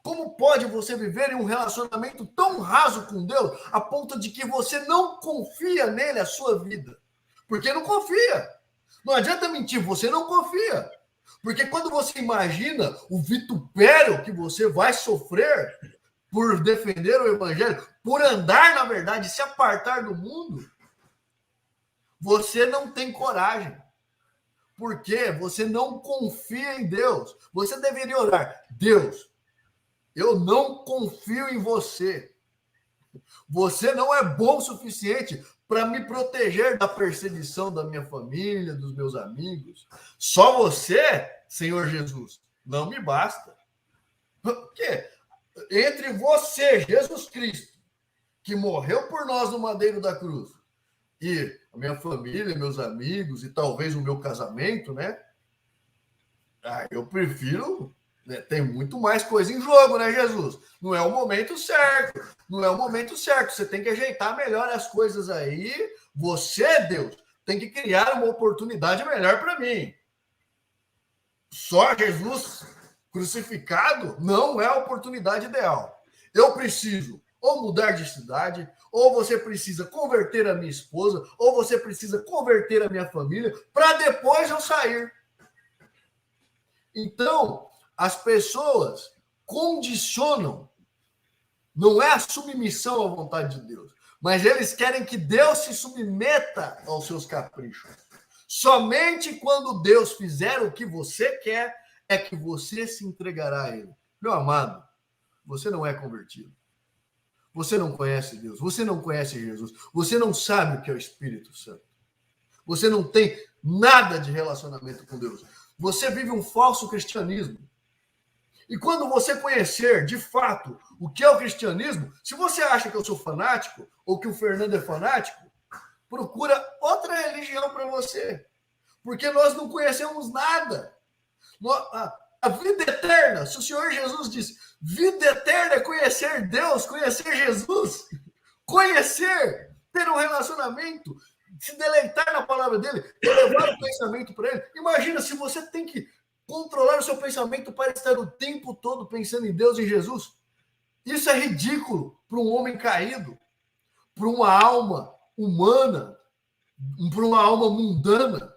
Como pode você viver em um relacionamento tão raso com Deus, a ponto de que você não confia nele a sua vida? Porque não confia. Não adianta mentir, você não confia. Porque quando você imagina o vitupério que você vai sofrer por defender o evangelho, por andar na verdade, se apartar do mundo, você não tem coragem. Porque você não confia em Deus. Você deveria orar, Deus, eu não confio em você. Você não é bom o suficiente para me proteger da perseguição da minha família, dos meus amigos. Só você, Senhor Jesus, não me basta. Porque entre você, Jesus Cristo, que morreu por nós no madeiro da cruz, e a minha família, meus amigos, e talvez o meu casamento, né? Eu prefiro... Tem muito mais coisa em jogo, né, Jesus? Não é o momento certo. Não é o momento certo. Você tem que ajeitar melhor as coisas aí. Você, Deus, tem que criar uma oportunidade melhor para mim. Só Jesus crucificado não é a oportunidade ideal. Eu preciso ou mudar de cidade, ou você precisa converter a minha esposa, ou você precisa converter a minha família, para depois eu sair. Então, as pessoas condicionam, não é a submissão à vontade de Deus, mas eles querem que Deus se submeta aos seus caprichos. Somente quando Deus fizer o que você quer, é que você se entregará a Ele. Meu amado, você não é convertido. Você não conhece Deus, você não conhece Jesus, você não sabe o que é o Espírito Santo. Você não tem nada de relacionamento com Deus. Você vive um falso cristianismo. E quando você conhecer, de fato, o que é o cristianismo, se você acha que eu sou fanático, ou que o Fernando é fanático, procura outra religião para você. Porque nós não conhecemos nada. A vida eterna, se o Senhor Jesus disse, vida eterna é conhecer Deus, conhecer Jesus, conhecer, ter um relacionamento, se deleitar na palavra dele, elevar o pensamento para ele. Imagina se você tem que controlar o seu pensamento para estar o tempo todo pensando em Deus e em Jesus. Isso é ridículo para um homem caído, para uma alma humana, para uma alma mundana.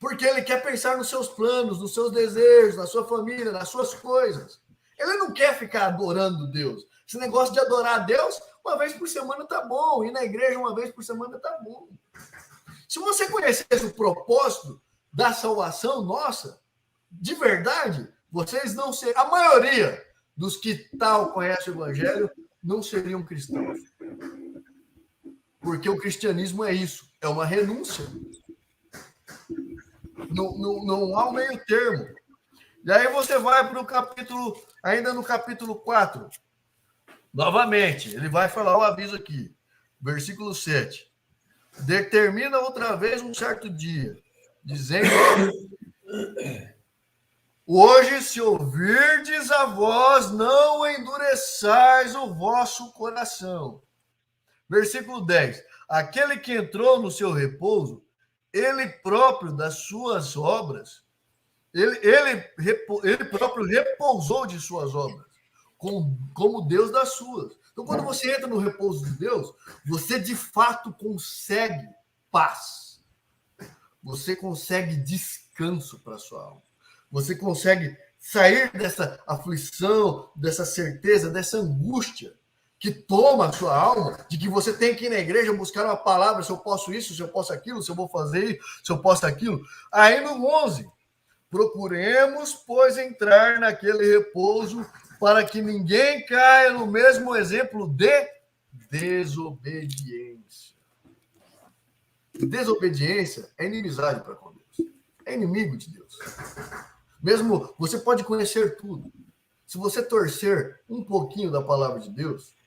Porque ele quer pensar nos seus planos, nos seus desejos, na sua família, nas suas coisas. Ele não quer ficar adorando Deus. Esse negócio de adorar a Deus, uma vez por semana tá bom. Ir na igreja uma vez por semana tá bom. Se você conhecesse o propósito da salvação nossa, de verdade, vocês não seriam... A maioria dos que tal conhece o Evangelho não seriam cristãos. Porque o cristianismo é isso. É uma renúncia. Não há um meio termo. E aí você vai para o capítulo, ainda no capítulo 4. Novamente, ele vai falar o aviso aqui. Versículo 7. Determina outra vez um certo dia, dizendo: hoje, se ouvirdes a voz, não endureçais o vosso coração. Versículo 10. Aquele que entrou no seu repouso, ele próprio das suas obras, ele próprio repousou de suas obras, como Deus das suas. Então, quando você entra no repouso de Deus, você de fato consegue paz. Você consegue descanso para a sua alma. Você consegue sair dessa aflição, dessa certeza, dessa angústia que toma a sua alma, de que você tem que ir na igreja buscar uma palavra, se eu posso isso, se eu posso aquilo, se eu vou fazer isso, se eu posso aquilo. Aí no 11, procuremos, pois, entrar naquele repouso para que ninguém caia no mesmo exemplo de desobediência. Desobediência é inimizade para com Deus. É inimigo de Deus. Mesmo você pode conhecer tudo. Se você torcer um pouquinho da palavra de Deus,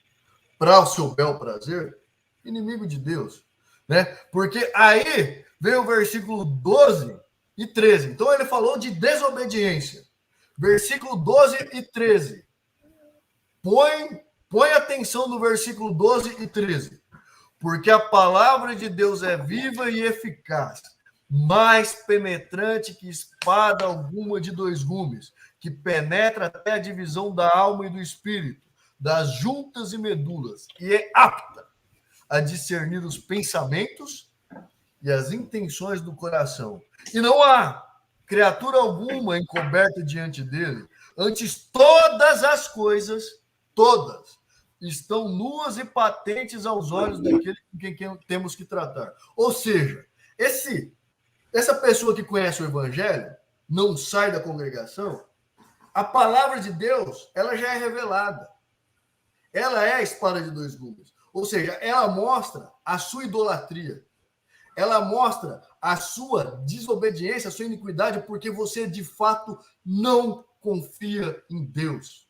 para o seu bel prazer, inimigo de Deus, né? Porque aí vem o versículo 12 e 13. Então ele falou de desobediência. Versículo 12 e 13. Põe atenção no versículo 12 e 13. Porque a palavra de Deus é viva e eficaz, mais penetrante que espada alguma de 2 gumes, que penetra até a divisão da alma e do espírito, das juntas e medulas, e é apta a discernir os pensamentos e as intenções do coração. E não há criatura alguma encoberta diante dele. Antes, todas as coisas, todas, estão nuas e patentes aos olhos daquele com quem temos que tratar. Ou seja, essa pessoa que conhece o Evangelho, não sai da congregação, a palavra de Deus, ela já é revelada. Ela é a espada de 2 gumes. Ou seja, ela mostra a sua idolatria. Ela mostra a sua desobediência, a sua iniquidade, porque você, de fato, não confia em Deus.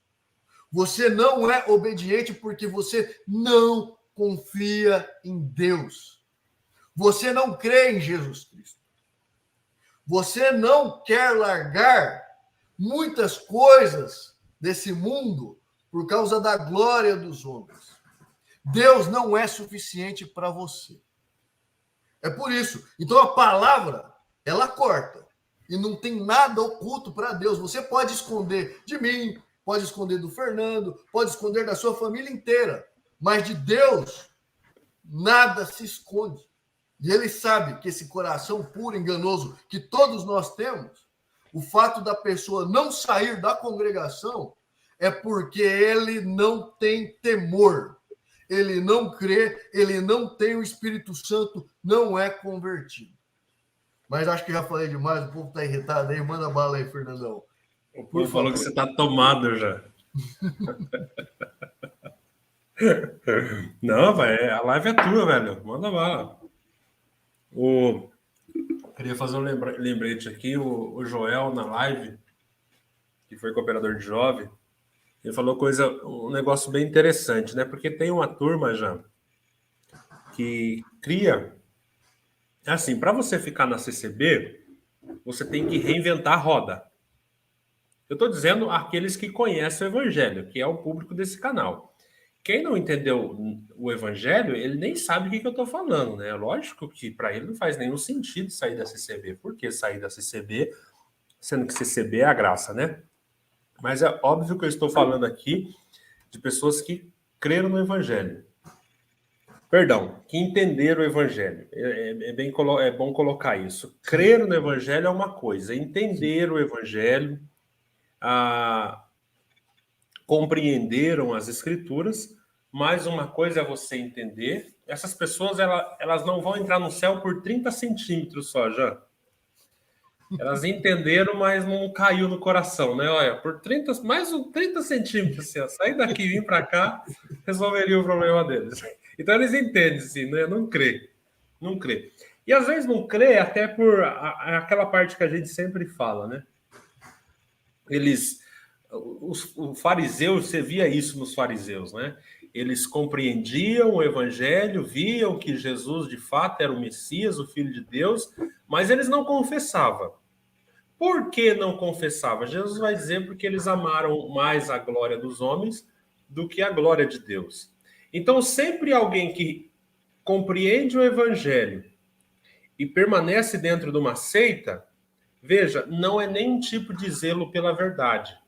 Você não é obediente porque você não confia em Deus. Você não crê em Jesus Cristo. Você não quer largar muitas coisas desse mundo por causa da glória dos homens. Deus não é suficiente para você. É por isso. Então a palavra, ela corta. E não tem nada oculto para Deus. Você pode esconder de mim, pode esconder do Fernando, pode esconder da sua família inteira. Mas de Deus, nada se esconde. E ele sabe que esse coração puro, enganoso, que todos nós temos, o fato da pessoa não sair da congregação é porque ele não tem temor, ele não crê, ele não tem o Espírito Santo, não é convertido. Mas acho que já falei demais, o povo está irritado aí, manda bala aí, Fernandão. O povo falou que você está tomado já. Não, vai, a live é tua, velho. Manda bala. Queria fazer um lembrete aqui. O Joel, na live, que foi cooperador de jovem, ele falou um negócio bem interessante, né? Porque tem uma turma já que cria... Assim, para você ficar na CCB, você tem que reinventar a roda. Eu estou dizendo aqueles que conhecem o Evangelho, que é o público desse canal. Quem não entendeu o Evangelho, ele nem sabe o que eu estou falando, né? Lógico que para ele não faz nenhum sentido sair da CCB. Por que sair da CCB, sendo que CCB é a graça, né? Mas é óbvio que eu estou falando aqui de pessoas que creram no Evangelho. Perdão, que entenderam o Evangelho. É bom colocar isso. Crer no Evangelho é uma coisa, entender o Evangelho, compreenderam as Escrituras, mas uma coisa é você entender. Essas pessoas elas não vão entrar no céu por 30 centímetros só, já. Elas entenderam, mas não caiu no coração, né? Olha, por 30, mais uns 30 centímetros, assim, ó, sair daqui e vir para cá, resolveria o problema deles. Então eles entendem, assim, né? Não crê. Não crê. E às vezes não crê até por aquela parte que a gente sempre fala, né? Os fariseus, você via isso nos fariseus, né? Eles compreendiam o evangelho, viam que Jesus de fato era o Messias, o Filho de Deus, mas eles não confessavam. Por que não confessava? Jesus vai dizer porque eles amaram mais a glória dos homens do que a glória de Deus. Então, sempre alguém que compreende o evangelho e permanece dentro de uma seita, veja, não é nenhum tipo de zelo pela verdade.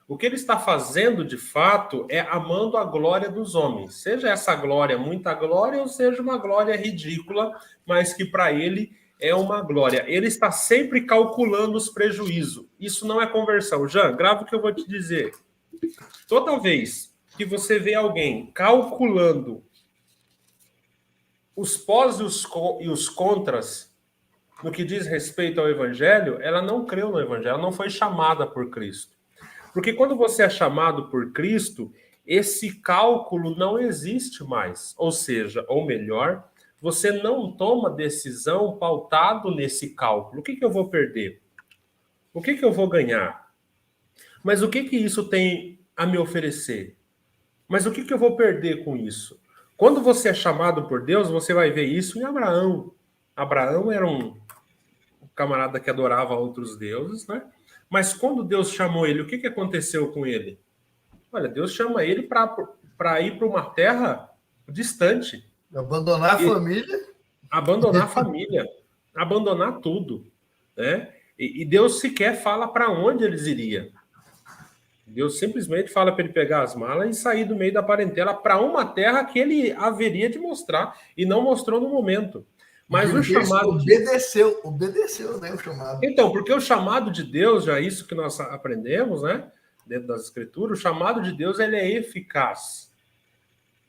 O que ele está fazendo, de fato, é amando a glória dos homens. Seja essa glória muita glória ou seja uma glória ridícula, mas que para ele é uma glória. Ele está sempre calculando os prejuízos. Isso não é conversão. Jean, grava o que eu vou te dizer. Toda vez que você vê alguém calculando os pós e os contras no que diz respeito ao evangelho, ela não creu no evangelho, ela não foi chamada por Cristo. Porque quando você é chamado por Cristo, esse cálculo não existe mais. Ou seja, ou melhor, você não toma decisão pautado nesse cálculo. O que eu vou perder? O que eu vou ganhar? Mas o que isso tem a me oferecer? Mas o que eu vou perder com isso? Quando você é chamado por Deus, você vai ver isso em Abraão. Abraão era um camarada que adorava outros deuses, né? Mas quando Deus chamou ele, o que aconteceu com ele? Olha, Deus chama ele para ir para uma terra distante. Abandonar a família. Abandonar a família. Abandonar tudo. Né? E Deus sequer fala para onde eles iriam. Deus simplesmente fala para ele pegar as malas e sair do meio da parentela para uma terra que ele haveria de mostrar e não mostrou no momento. Mas o chamado obedeceu, né, o chamado. Então, porque o chamado de Deus, já é isso que nós aprendemos, né, dentro das Escrituras, o chamado de Deus ele é eficaz,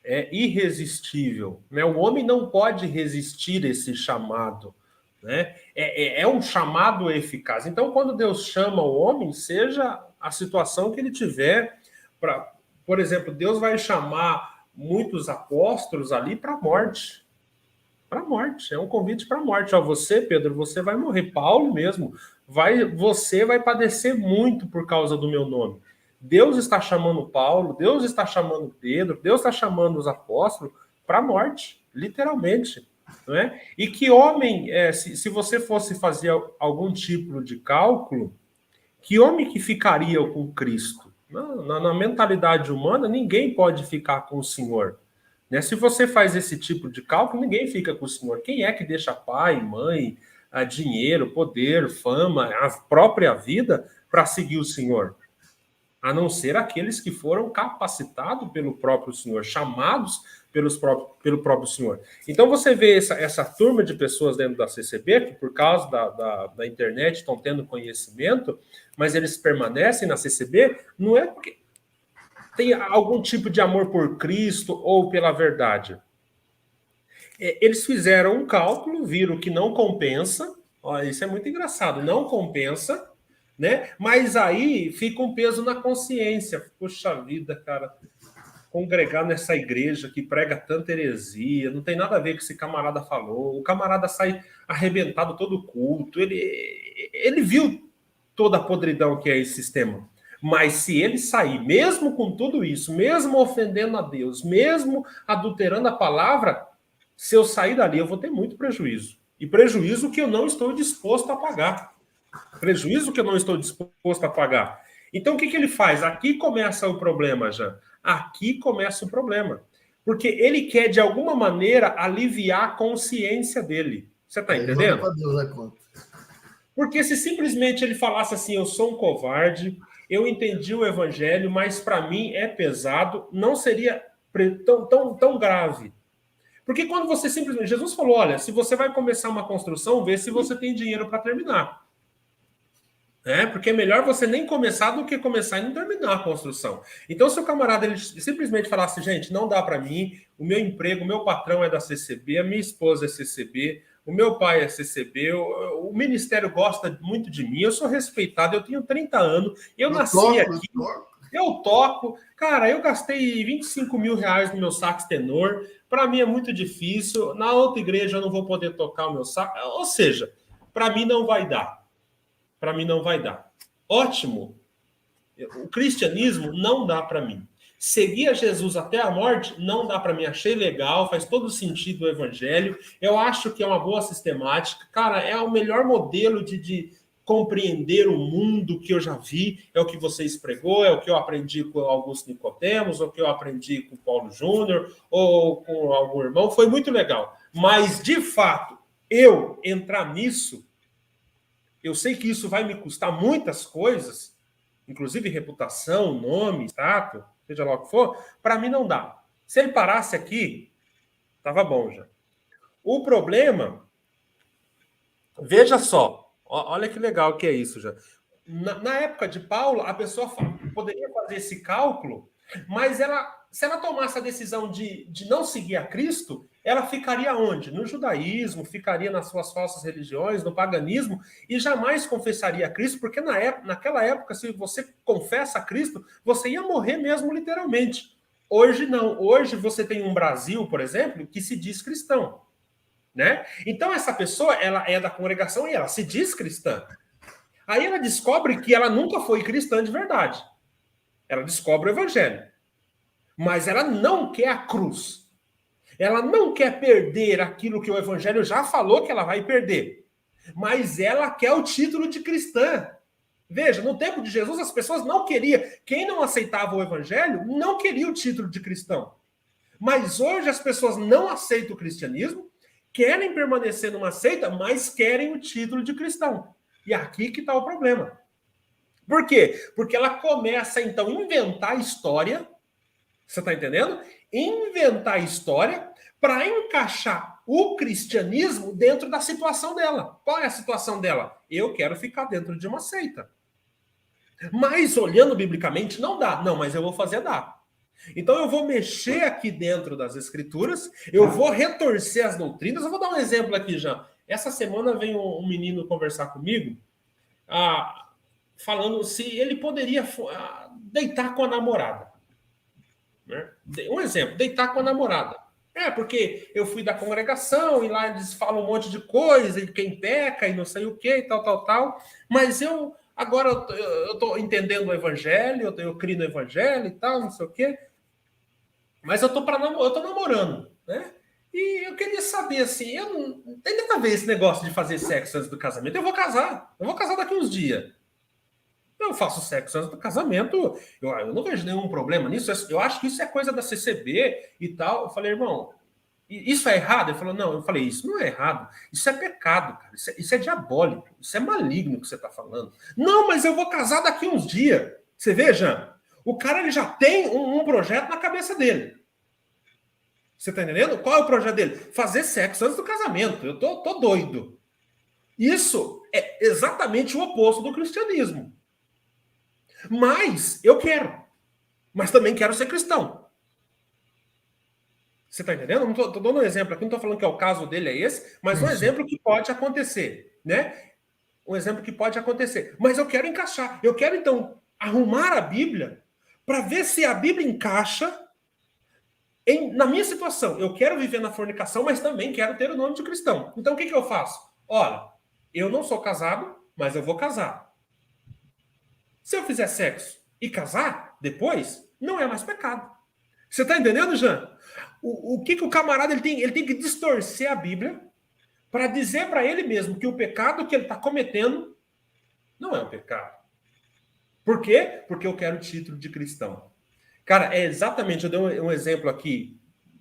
é irresistível, né? O homem não pode resistir esse chamado, né? É um chamado eficaz. Então, quando Deus chama o homem, seja a situação que ele tiver, por exemplo, Deus vai chamar muitos apóstolos ali para a morte. Para a morte, é um convite para a morte. Ó, você, Pedro, você vai morrer. Paulo mesmo, você vai padecer muito por causa do meu nome. Deus está chamando Paulo, Deus está chamando Pedro, Deus está chamando os apóstolos para a morte, literalmente. Não é? E que homem, se você fosse fazer algum tipo de cálculo, que homem que ficaria com Cristo? Na mentalidade humana, ninguém pode ficar com o Senhor. Né? Se você faz esse tipo de cálculo, ninguém fica com o Senhor. Quem é que deixa pai, mãe, dinheiro, poder, fama, a própria vida para seguir o Senhor? A não ser aqueles que foram capacitados pelo próprio Senhor, chamados pelo próprio Senhor. Então você vê essa turma de pessoas dentro da CCB, que por causa da internet estão tendo conhecimento, mas eles permanecem na CCB, não é porque tem algum tipo de amor por Cristo ou pela verdade. Eles fizeram um cálculo, viram que não compensa. Olha, isso é muito engraçado, não compensa, né? Mas aí fica um peso na consciência. Puxa vida, cara. congregar nessa igreja que prega tanta heresia, não tem nada a ver com o que esse camarada falou. O camarada sai arrebentado todo o culto. Ele viu toda a podridão que é esse sistema. Mas se ele sair, mesmo com tudo isso, mesmo ofendendo a Deus, mesmo adulterando a palavra, se eu sair dali, eu vou ter muito prejuízo. E prejuízo que eu não estou disposto a pagar. Prejuízo que eu não estou disposto a pagar. Então, o que ele faz? Aqui começa o problema, já. Aqui começa o problema. Porque ele quer, de alguma maneira, aliviar a consciência dele. Você está entendendo? Porque se simplesmente ele falasse assim, eu sou um covarde, eu entendi o evangelho, mas para mim é pesado, não seria tão grave. Porque quando você simplesmente... Jesus falou, olha, se você vai começar uma construção, vê se você tem dinheiro para terminar. Porque é melhor você nem começar do que começar e não terminar a construção. Então, se o camarada ele simplesmente falasse, gente, não dá para mim, o meu emprego, o meu patrão é da CCB, a minha esposa é CCB, o meu pai é CCB, o ministério gosta muito de mim, eu sou respeitado, eu tenho 30 anos, eu nasci aqui, eu toco. Cara, eu gastei 25 mil reais no meu sax tenor, para mim é muito difícil, na outra igreja eu não vou poder tocar o meu sax, ou seja, para mim não vai dar. Para mim não vai dar. Ótimo. O cristianismo não dá para mim. Seguir a Jesus até a morte não dá para mim. Achei legal, faz todo sentido o evangelho. Eu acho que é uma boa sistemática. Cara, é o melhor modelo de compreender o mundo que eu já vi. É o que vocês pregou, é o que eu aprendi com Augusto Nicodemos, é o que eu aprendi com Paulo Júnior, ou com algum irmão. Foi muito legal. Mas, de fato, eu entrar nisso, eu sei que isso vai me custar muitas coisas, inclusive reputação, nome, status, seja lá o que for, para mim não dá. Se ele parasse aqui, estava bom já. O problema, veja só, olha que legal que é isso já. Na época de Paulo, a pessoa poderia fazer esse cálculo, mas se ela tomasse a decisão de não seguir a Cristo, ela ficaria onde? No judaísmo, ficaria nas suas falsas religiões, no paganismo, e jamais confessaria a Cristo, porque naquela época, se você confessa a Cristo, você ia morrer mesmo literalmente. Hoje não. Hoje você tem um Brasil, por exemplo, que se diz cristão. Né? Então essa pessoa, ela é da congregação e ela se diz cristã. Aí ela descobre que ela nunca foi cristã de verdade. Ela descobre o evangelho. Mas ela não quer a cruz. Ela não quer perder aquilo que o evangelho já falou que ela vai perder. Mas ela quer o título de cristã. Veja, no tempo de Jesus as pessoas não queriam. Quem não aceitava o evangelho não queria o título de cristão. Mas hoje as pessoas não aceitam o cristianismo, querem permanecer numa seita, mas querem o título de cristão. E aqui que está o problema. Por quê? Porque ela começa, então, a inventar história. Você está entendendo? Inventar história para encaixar o cristianismo dentro da situação dela. Qual é a situação dela? Eu quero ficar dentro de uma seita. Mas, olhando biblicamente, não dá. Não, mas eu vou fazer dar. Então eu vou mexer aqui dentro das escrituras, eu vou retorcer as doutrinas. Eu vou dar um exemplo aqui já. Essa semana veio um menino conversar comigo, falando se ele poderia deitar com a namorada. Né? Um exemplo, deitar com a namorada. Porque eu fui da congregação e lá eles falam um monte de coisa, e quem peca e não sei o que, e tal. Mas agora eu estou entendendo o evangelho, eu crio no evangelho e tal, não sei o quê. Mas eu tô namorando, né? E eu queria saber, assim, não tem nada a ver esse negócio de fazer sexo antes do casamento. Eu vou casar daqui uns dias. Eu faço sexo antes do casamento, eu não vejo nenhum problema nisso. Eu acho que isso é coisa da CCB e tal. Eu falei, irmão, isso é errado? Ele falou, não. Eu falei, isso não é errado. Isso é pecado, cara. Isso é diabólico. Isso é maligno que você está falando. Não, mas eu vou casar daqui uns dias. Você vê, Jean? O cara ele já tem um projeto na cabeça dele. Você tá entendendo? Qual é o projeto dele? Fazer sexo antes do casamento. Eu tô doido. Isso é exatamente o oposto do cristianismo. Mas eu quero. Mas também quero ser cristão. Você tá entendendo? Não tô dando um exemplo aqui, não tô falando que é o caso dele é esse, mas um exemplo que pode acontecer, né? Um exemplo que pode acontecer. Mas eu quero encaixar. Eu quero, então, arrumar a Bíblia para ver se a Bíblia encaixa Na minha situação, eu quero viver na fornicação, mas também quero ter o nome de cristão. Então, o que eu faço? Olha, eu não sou casado, mas eu vou casar. Se eu fizer sexo e casar depois, não é mais pecado. Você está entendendo, Jean? O que o camarada ele tem que distorcer a Bíblia para dizer para ele mesmo que o pecado que ele está cometendo não é um pecado. Por quê? Porque eu quero o título de cristão. Cara, é exatamente, eu dei um exemplo aqui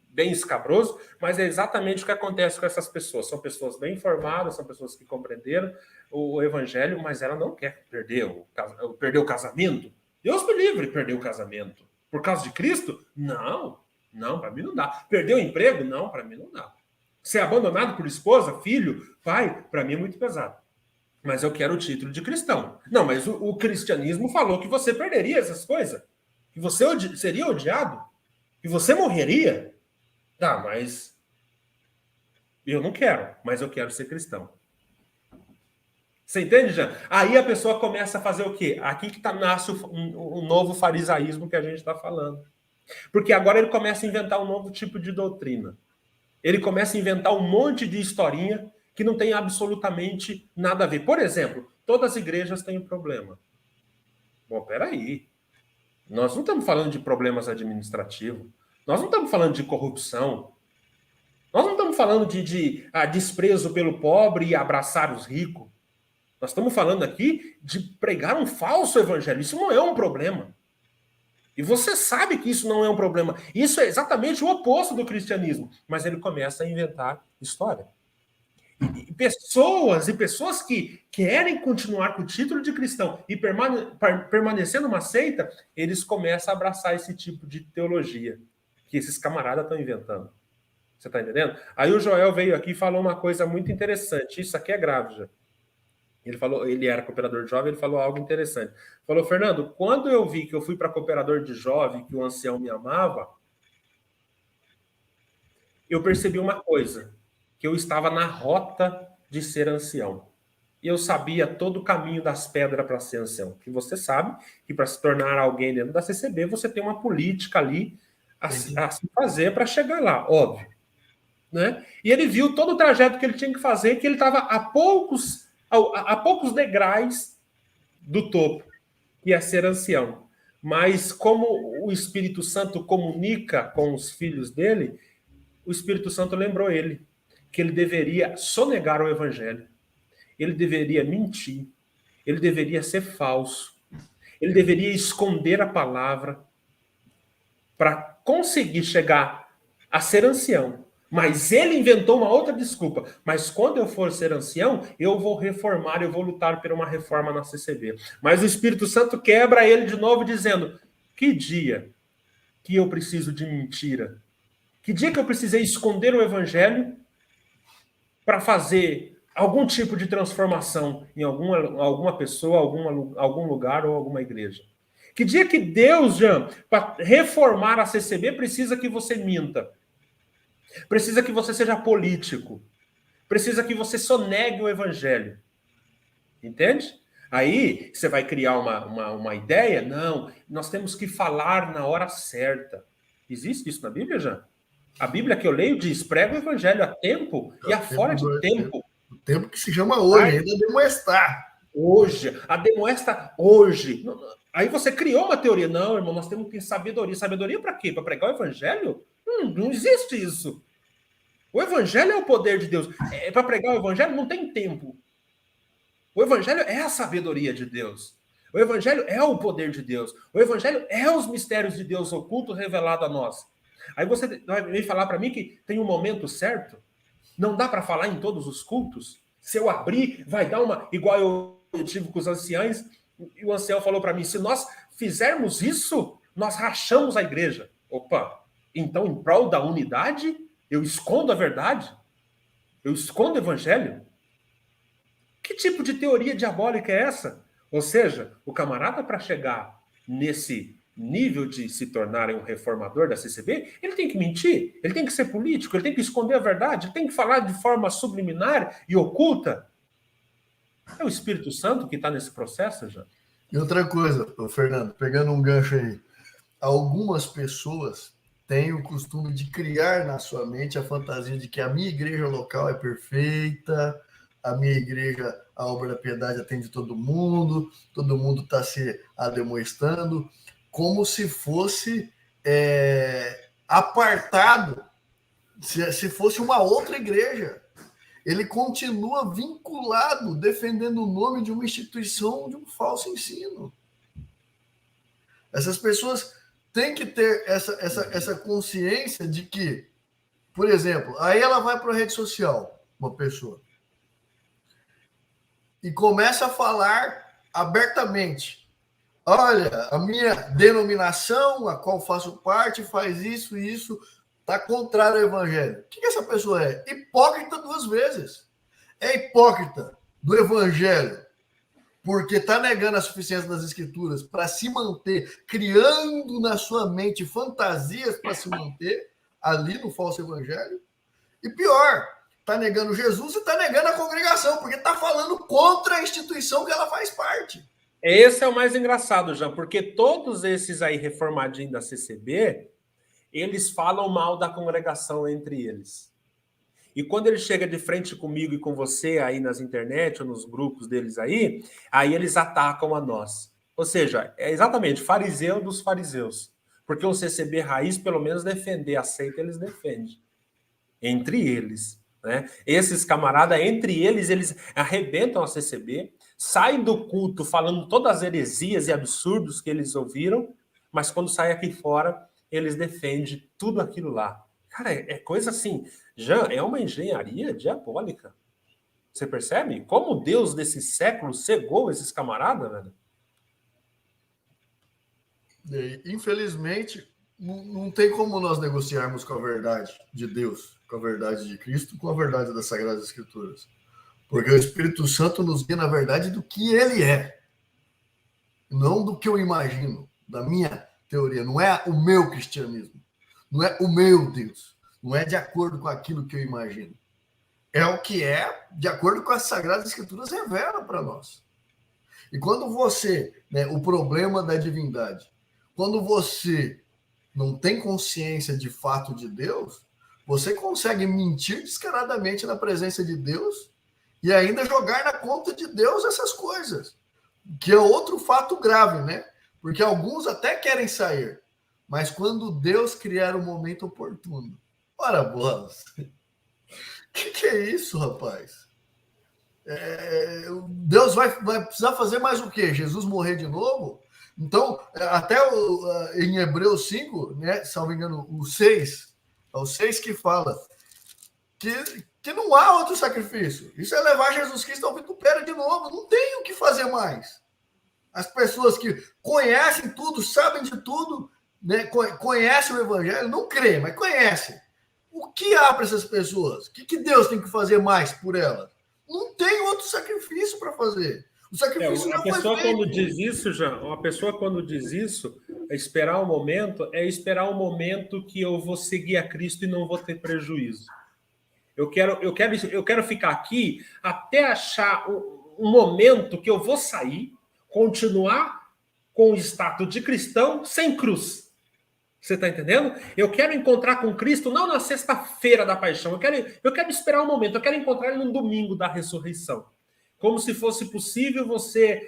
bem escabroso, mas é exatamente o que acontece com essas pessoas. São pessoas bem informadas, são pessoas que compreenderam o evangelho, mas ela não quer perder o casamento. Deus me livre de perder o casamento. Por causa de Cristo? Não, para mim não dá. Perder o emprego? Não, para mim não dá. Ser abandonado por esposa, filho, pai, para mim é muito pesado. Mas eu quero o título de cristão. Não, mas o cristianismo falou que você perderia essas coisas. Que você seria odiado. Que você morreria. Tá, mas eu não quero, mas eu quero ser cristão. Você entende, Jean? Aí a pessoa começa a fazer o quê? Aqui que nasce o novo farisaísmo que a gente está falando. Porque agora ele começa a inventar um novo tipo de doutrina. Ele começa a inventar um monte de historinha que não tem absolutamente nada a ver. Por exemplo, todas as igrejas têm um problema. Bom, peraí. Nós não estamos falando de problemas administrativos. Nós não estamos falando de corrupção. Nós não estamos falando de desprezo pelo pobre e abraçar os ricos. Nós estamos falando aqui de pregar um falso evangelho. Isso não é um problema. E você sabe que isso não é um problema. Isso é exatamente o oposto do cristianismo. Mas ele começa a inventar história. E pessoas que querem continuar com o título de cristão e permanecer numa seita, eles começam a abraçar esse tipo de teologia que esses camaradas estão inventando. Você está entendendo? Aí o Joel veio aqui e falou uma coisa muito interessante. Isso aqui é grave, já. Ele era cooperador de jovem, ele falou algo interessante. Falou, Fernando, quando eu vi que eu fui para cooperador de jovem, que o ancião me amava, eu percebi uma coisa, que eu estava na rota de ser ancião. E eu sabia todo o caminho das pedras para ser ancião. Que você sabe que para se tornar alguém dentro da CCB, você tem uma política ali a se fazer para chegar lá, óbvio. Né? E ele viu todo o trajeto que ele tinha que fazer, que ele estava a poucos degraus do topo, que é ser ancião. Mas como o Espírito Santo comunica com os filhos dele, o Espírito Santo lembrou ele que ele deveria sonegar o evangelho, ele deveria mentir, ele deveria ser falso, ele deveria esconder a palavra para conseguir chegar a ser ancião. Mas ele inventou uma outra desculpa. Mas quando eu for ser ancião, eu vou reformar, eu vou lutar por uma reforma na CCB. Mas o Espírito Santo quebra ele de novo, dizendo: que dia que eu preciso de mentira? Que dia que eu precisei esconder o evangelho para fazer algum tipo de transformação em alguma pessoa, algum lugar ou alguma igreja? Que dia que Deus, Jean, para reformar a CCB, precisa que você minta? Precisa que você seja político. Precisa que você sonegue o evangelho. Entende? Aí você vai criar uma ideia? Não, nós temos que falar na hora certa. Existe isso na Bíblia, já? A Bíblia que eu leio diz: prega o evangelho a tempo e a fora de tempo. O tempo que se chama hoje, ainda demoestar. Hoje, a demoestra hoje. Aí você criou uma teoria. Não, irmão, nós temos que ter sabedoria. Sabedoria para quê? Para pregar o evangelho? Não existe isso. O evangelho é o poder de Deus. Para pregar o evangelho não tem tempo. O evangelho é a sabedoria de Deus. O evangelho é o poder de Deus. O evangelho é os mistérios de Deus ocultos revelados a nós. Aí você vem falar para mim que tem um momento certo? Não dá para falar em todos os cultos? Se eu abrir, vai dar uma... Igual eu tive com os anciãos, e o ancião falou para mim, se nós fizermos isso, nós rachamos a igreja. Opa, então em prol da unidade, eu escondo a verdade? Eu escondo o evangelho? Que tipo de teoria diabólica é essa? Ou seja, o camarada, para chegar nesse nível de se tornar um reformador da CCB, ele tem que mentir, ele tem que ser político, ele tem que esconder a verdade, ele tem que falar de forma subliminar e oculta. É o Espírito Santo que está nesse processo, já. E outra coisa, Fernando, pegando um gancho aí, algumas pessoas tem o costume de criar na sua mente a fantasia de que a minha igreja local é perfeita, a minha igreja, a obra da piedade atende todo mundo está se ademoestando, como se fosse apartado, se fosse uma outra igreja. Ele continua vinculado, defendendo o nome de uma instituição, de um falso ensino. Essas pessoas têm que ter essa consciência de que, por exemplo, aí ela vai para a rede social, uma pessoa, e começa a falar abertamente: olha, a minha denominação, a qual faço parte, faz isso e isso, está contrário ao evangelho. O que essa pessoa é? Hipócrita duas vezes. É hipócrita do evangelho porque está negando a suficiência das escrituras para se manter, criando na sua mente fantasias para se manter ali no falso evangelho. E pior, está negando Jesus e está negando a congregação, porque está falando contra a instituição que ela faz parte. Esse é o mais engraçado, Jean, porque todos esses aí reformadinhos da CCB, eles falam mal da congregação entre eles. E quando ele chega de frente comigo e com você aí nas internet ou nos grupos deles aí eles atacam a nós. Ou seja, é exatamente fariseu dos fariseus. Porque o CCB raiz, pelo menos, defender a seita, eles defendem. Entre eles. Né? Esses camaradas, entre eles arrebentam a CCB, saem do culto falando todas as heresias e absurdos que eles ouviram, mas quando saem aqui fora, eles defendem tudo aquilo lá. Cara, é coisa assim, Jean, é uma engenharia diabólica. Você percebe? Como o Deus desse século cegou esses camaradas, velho? Infelizmente, não tem como nós negociarmos com a verdade de Deus, com a verdade de Cristo, com a verdade das Sagradas Escrituras. Porque o Espírito Santo nos guia na verdade do que ele é, não do que eu imagino, da minha teoria. Não é o meu cristianismo, não é o meu Deus, não é de acordo com aquilo que eu imagino. É o que é de acordo com as Sagradas Escrituras revelam para nós. E quando você, o problema da divindade, quando você não tem consciência de fato de Deus, você consegue mentir descaradamente na presença de Deus e ainda jogar na conta de Deus essas coisas, que é outro fato grave, né? Porque alguns até querem sair, mas quando Deus criar o momento oportuno, ora bolas, que é isso, rapaz? Deus vai precisar fazer mais o quê? Jesus morrer de novo? Então, até em Hebreus 5, né, salvo engano, o 6, é o 6 que fala que não há outro sacrifício. Isso é levar Jesus Cristo ao vitupério de novo. Não tem o que fazer mais. As pessoas que conhecem tudo, sabem de tudo, né, conhecem o evangelho, não creem, mas conhecem. O que há para essas pessoas? O que Deus tem que fazer mais por elas? Não tem outro sacrifício para fazer. O sacrifício não foi feito. Uma pessoa quando diz isso, é esperar um momento que eu vou seguir a Cristo e não vou ter prejuízo. Eu quero ficar aqui até achar um momento que eu vou sair, continuar com o status de cristão sem cruz. Você está entendendo? Eu quero encontrar com Cristo não na sexta-feira da paixão. Eu quero esperar um momento. Eu quero encontrar ele no domingo da ressurreição. Como se fosse possível você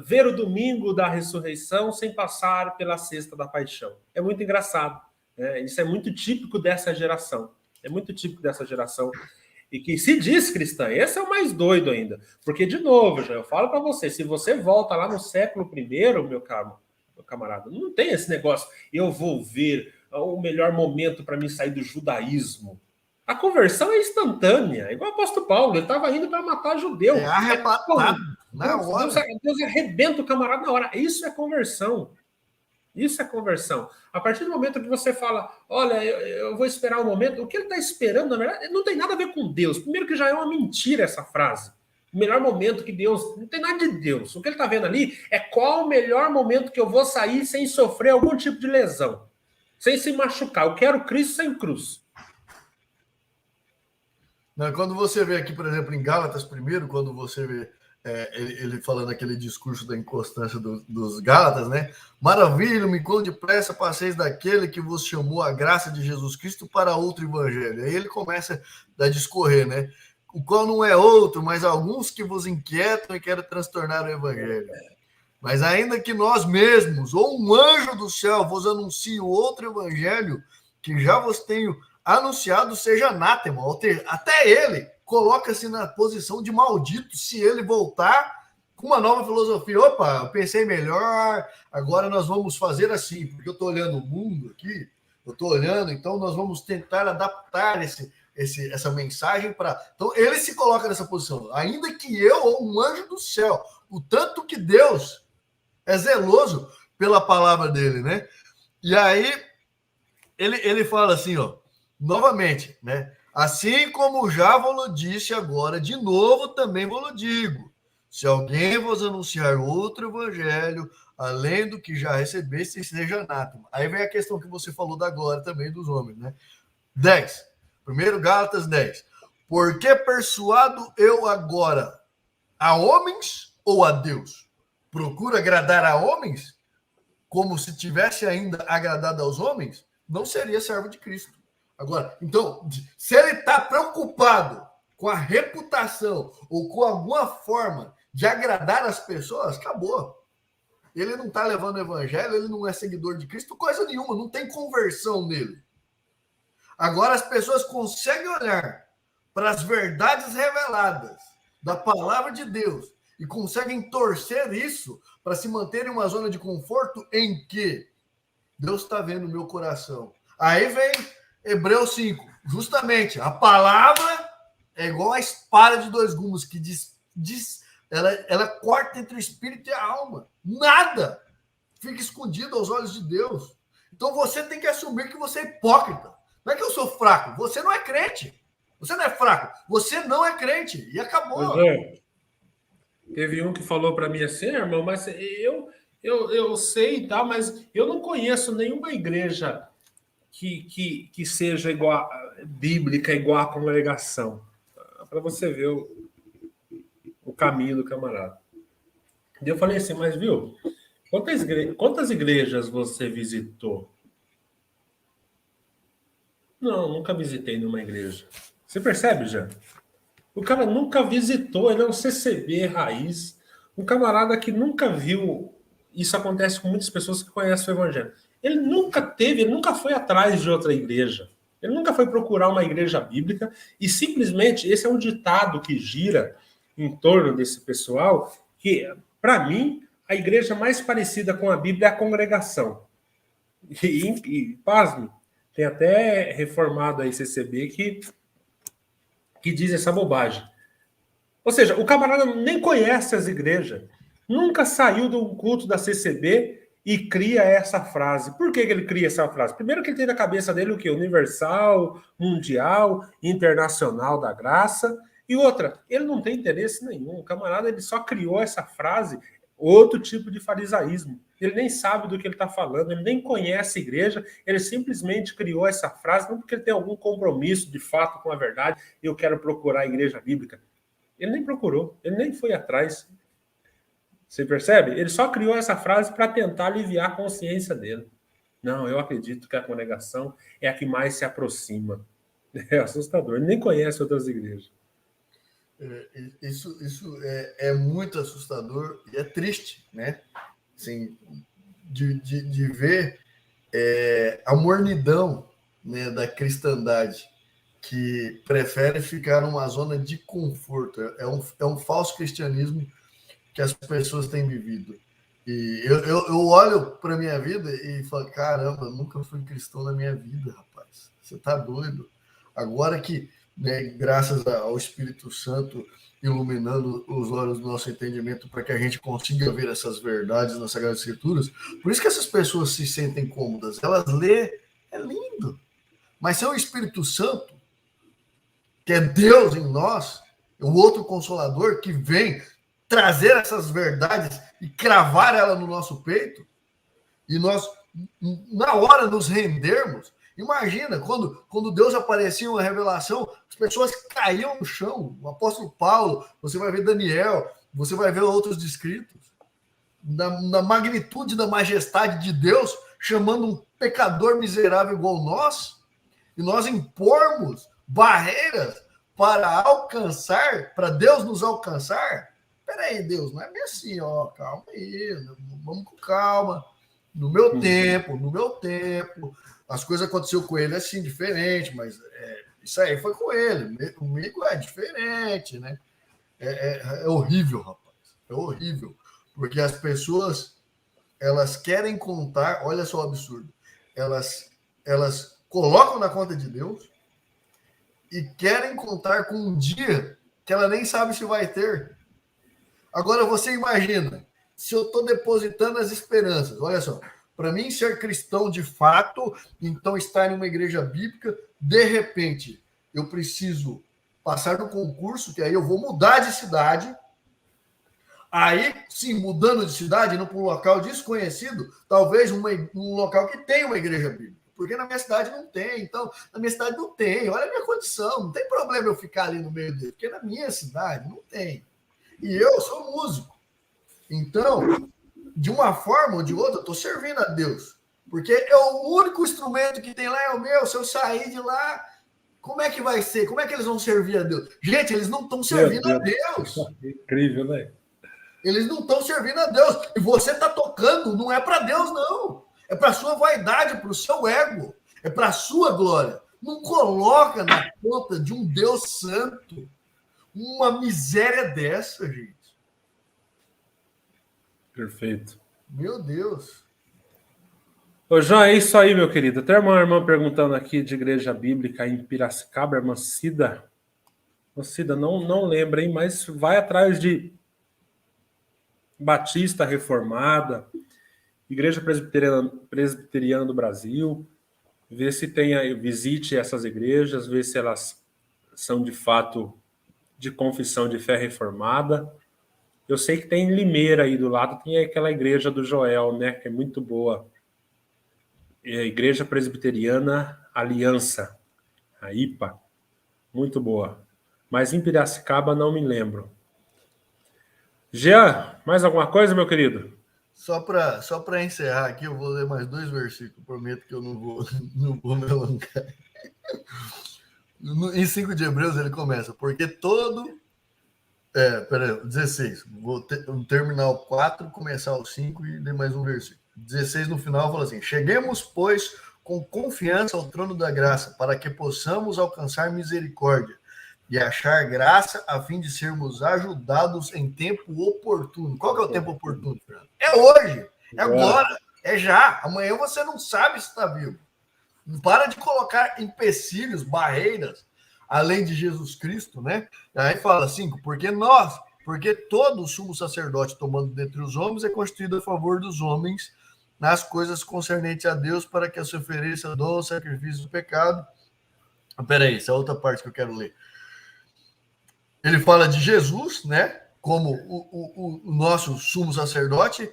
ver o domingo da ressurreição sem passar pela sexta da paixão. É muito engraçado. Né? Isso é muito típico dessa geração. É muito típico dessa geração. E que se diz cristã. Esse é o mais doido ainda. Porque, de novo, eu falo para você, se você volta lá no século I, meu camarada, não tem esse negócio, eu vou ver o melhor momento para mim sair do judaísmo. A conversão é instantânea, igual o apóstolo Paulo, ele estava indo para matar judeu. É arrebatado na hora. Deus arrebenta o camarada na hora. Isso é conversão. Isso é conversão. A partir do momento que você fala, olha, eu vou esperar um momento, o que ele está esperando, na verdade, não tem nada a ver com Deus. Primeiro que já é uma mentira essa frase. O melhor momento que Deus... Não tem nada de Deus. O que ele está vendo ali é qual o melhor momento que eu vou sair sem sofrer algum tipo de lesão. Sem se machucar. Eu quero Cristo sem cruz. Quando você vê aqui, por exemplo, em Gálatas primeiro, quando você vê ele falando aquele discurso da inconstância dos Gálatas, né? Maravilho-me quão depressa passeis daquele que vos chamou a graça de Jesus Cristo para outro evangelho. Aí ele começa a discorrer, né? O qual não é outro, mas alguns que vos inquietam e querem transtornar o evangelho. Mas ainda que nós mesmos, ou um anjo do céu, vos anuncie outro evangelho, que já vos tenho anunciado, seja anátema. Até ele coloca-se na posição de maldito se ele voltar com uma nova filosofia. Opa, eu pensei melhor, agora nós vamos fazer assim, porque eu estou olhando o mundo aqui, eu estou olhando, então nós vamos tentar adaptar essa mensagem para... Então ele se coloca nessa posição, ainda que eu, ou um anjo do céu, o tanto que Deus é zeloso pela palavra dele, né? E aí ele fala assim, ó, novamente, né? Assim como já vos disse agora, de novo também vos digo: se alguém vos anunciar outro evangelho, além do que já recebeste, seja anátema. Aí vem a questão que você falou da glória também dos homens, né? 10. Primeiro Gálatas 10. Porque persuado eu agora a homens ou a Deus? Procuro agradar a homens? Como se tivesse ainda agradado aos homens? Não seria servo de Cristo. Agora, então, se ele está preocupado com a reputação ou com alguma forma de agradar as pessoas, acabou. Ele não está levando o evangelho, ele não é seguidor de Cristo, coisa nenhuma, não tem conversão nele. Agora as pessoas conseguem olhar para as verdades reveladas da palavra de Deus e conseguem torcer isso para se manter em uma zona de conforto em que Deus está vendo o meu coração. Aí vem Hebreus 5. Justamente, a palavra é igual a espada de dois gumes que ela corta entre o espírito e a alma. Nada fica escondido aos olhos de Deus. Então você tem que assumir que você é hipócrita. Não é que eu sou fraco. Você não é crente. Você não é fraco. Você não é crente. E acabou. Teve um que falou para mim assim, irmão, mas eu sei e tal, mas eu não conheço nenhuma igreja que seja igual bíblica, igual à congregação. Para você ver o caminho do camarada. E eu falei assim, mas viu, quantas igrejas você visitou? Não, nunca visitei nenhuma igreja. Você percebe, já? O cara nunca visitou, ele é um CCB raiz, um camarada que nunca viu. Isso acontece com muitas pessoas que conhecem o evangelho. Ele nunca foi atrás de outra igreja. Ele nunca foi procurar uma igreja bíblica e simplesmente esse é um ditado que gira em torno desse pessoal, que, para mim, a igreja mais parecida com a Bíblia é a congregação. E pasme, tem até reformado a CCB que diz essa bobagem. Ou seja, o camarada nem conhece as igrejas, nunca saiu do culto da CCB e cria essa frase. Por que ele cria essa frase? Primeiro que ele tem na cabeça dele o quê? Universal, mundial, internacional da graça. E outra, ele não tem interesse nenhum. O camarada ele só criou essa frase, outro tipo de farisaísmo. Ele nem sabe do que ele está falando, ele nem conhece a igreja, ele simplesmente criou essa frase, não porque ele tem algum compromisso de fato com a verdade, eu quero procurar a igreja bíblica. Ele nem procurou, ele nem foi atrás. Você percebe? Ele só criou essa frase para tentar aliviar a consciência dele. Não, eu acredito que a congregação é a que mais se aproxima. É assustador, ele nem conhece outras igrejas. Isso é muito assustador e é triste, né? Assim, de ver a mornidão, né, da cristandade, que prefere ficar numa zona de conforto. É um falso cristianismo que as pessoas têm vivido. E eu olho para a minha vida e falo, caramba, eu nunca fui cristão na minha vida, rapaz. Você tá doido? Agora que, né, graças ao Espírito Santo iluminando os olhos do nosso entendimento para que a gente consiga ver essas verdades nas Sagradas Escrituras, por isso que essas pessoas se sentem cômodas. Elas lê, é lindo. Mas se é o Espírito Santo, que é Deus em nós, o outro Consolador que vem trazer essas verdades e cravar ela no nosso peito, e nós, na hora, nos rendermos Imagina, quando Deus aparecia uma revelação, as pessoas caíam no chão. O apóstolo Paulo, você vai ver Daniel, você vai ver outros descritos. Na magnitude da majestade de Deus, chamando um pecador miserável igual nós, e nós impormos barreiras para alcançar, para Deus nos alcançar. Peraí, Deus, não é bem assim, ó, calma aí, vamos com calma. No meu tempo, as coisas aconteceram com ele assim, diferente, mas isso aí foi com ele. Comigo é diferente, né? É horrível, rapaz. É horrível. Porque as pessoas, elas querem contar, olha só o absurdo, elas colocam na conta de Deus e querem contar com um dia que ela nem sabe se vai ter. Agora você imagina, se eu estou depositando as esperanças, olha só, para mim ser cristão de fato, então estar em uma igreja bíblica, de repente eu preciso passar no concurso, que aí eu vou mudar de cidade. Aí, sim, mudando de cidade, indo para um local desconhecido, talvez um local que tem uma igreja bíblica. Porque na minha cidade não tem. Então, na minha cidade não tem. Olha a minha condição. Não tem problema eu ficar ali no meio dele. Porque na minha cidade não tem. E eu sou músico. Então, de uma forma ou de outra, eu estou servindo a Deus. Porque é o único instrumento que tem lá é o meu. Se eu sair de lá, como é que vai ser? Como é que eles vão servir a Deus? Gente, eles não estão servindo a Deus. Incrível, né? Eles não estão servindo a Deus. E você está tocando, não é para Deus, não. É para a sua vaidade, para o seu ego. É para a sua glória. Não coloca na conta de um Deus santo uma miséria dessa, gente. Perfeito. Meu Deus. Ô, João, é isso aí, meu querido. Até uma irmã perguntando aqui de igreja bíblica em Piracicaba, irmã Cida. Irmã Cida, não lembra, hein? Mas vai atrás de Batista Reformada, Igreja Presbiteriana do Brasil, vê se tem, visite essas igrejas, vê se elas são de fato de confissão de fé reformada. Eu sei que tem em Limeira aí do lado, tem aquela igreja do Joel, né, que é muito boa. É a Igreja Presbiteriana Aliança, a IPA, muito boa. Mas em Piracicaba não me lembro. Jean, mais alguma coisa, meu querido? Só para encerrar aqui, eu vou ler mais 2 versículos. Prometo que eu não vou me alongar. Em 5 de Hebreus ele começa, porque todo... peraí, 16. Vou terminar o 4, começar o 5 e ler mais um versículo. 16 no final fala assim: cheguemos, pois, com confiança ao trono da graça, para que possamos alcançar misericórdia e achar graça a fim de sermos ajudados em tempo oportuno. Qual que é o tempo oportuno, Fernando? É hoje, é agora, é já. Amanhã você não sabe se está vivo. Não para de colocar empecilhos, barreiras, além de Jesus Cristo, né? Aí fala assim, porque todo sumo sacerdote tomando dentre os homens é constituído a favor dos homens nas coisas concernentes a Deus, para que se ofereça dom, sacrifício do pecado. Peraí, essa é outra parte que eu quero ler. Ele fala de Jesus, né? Como o nosso sumo sacerdote,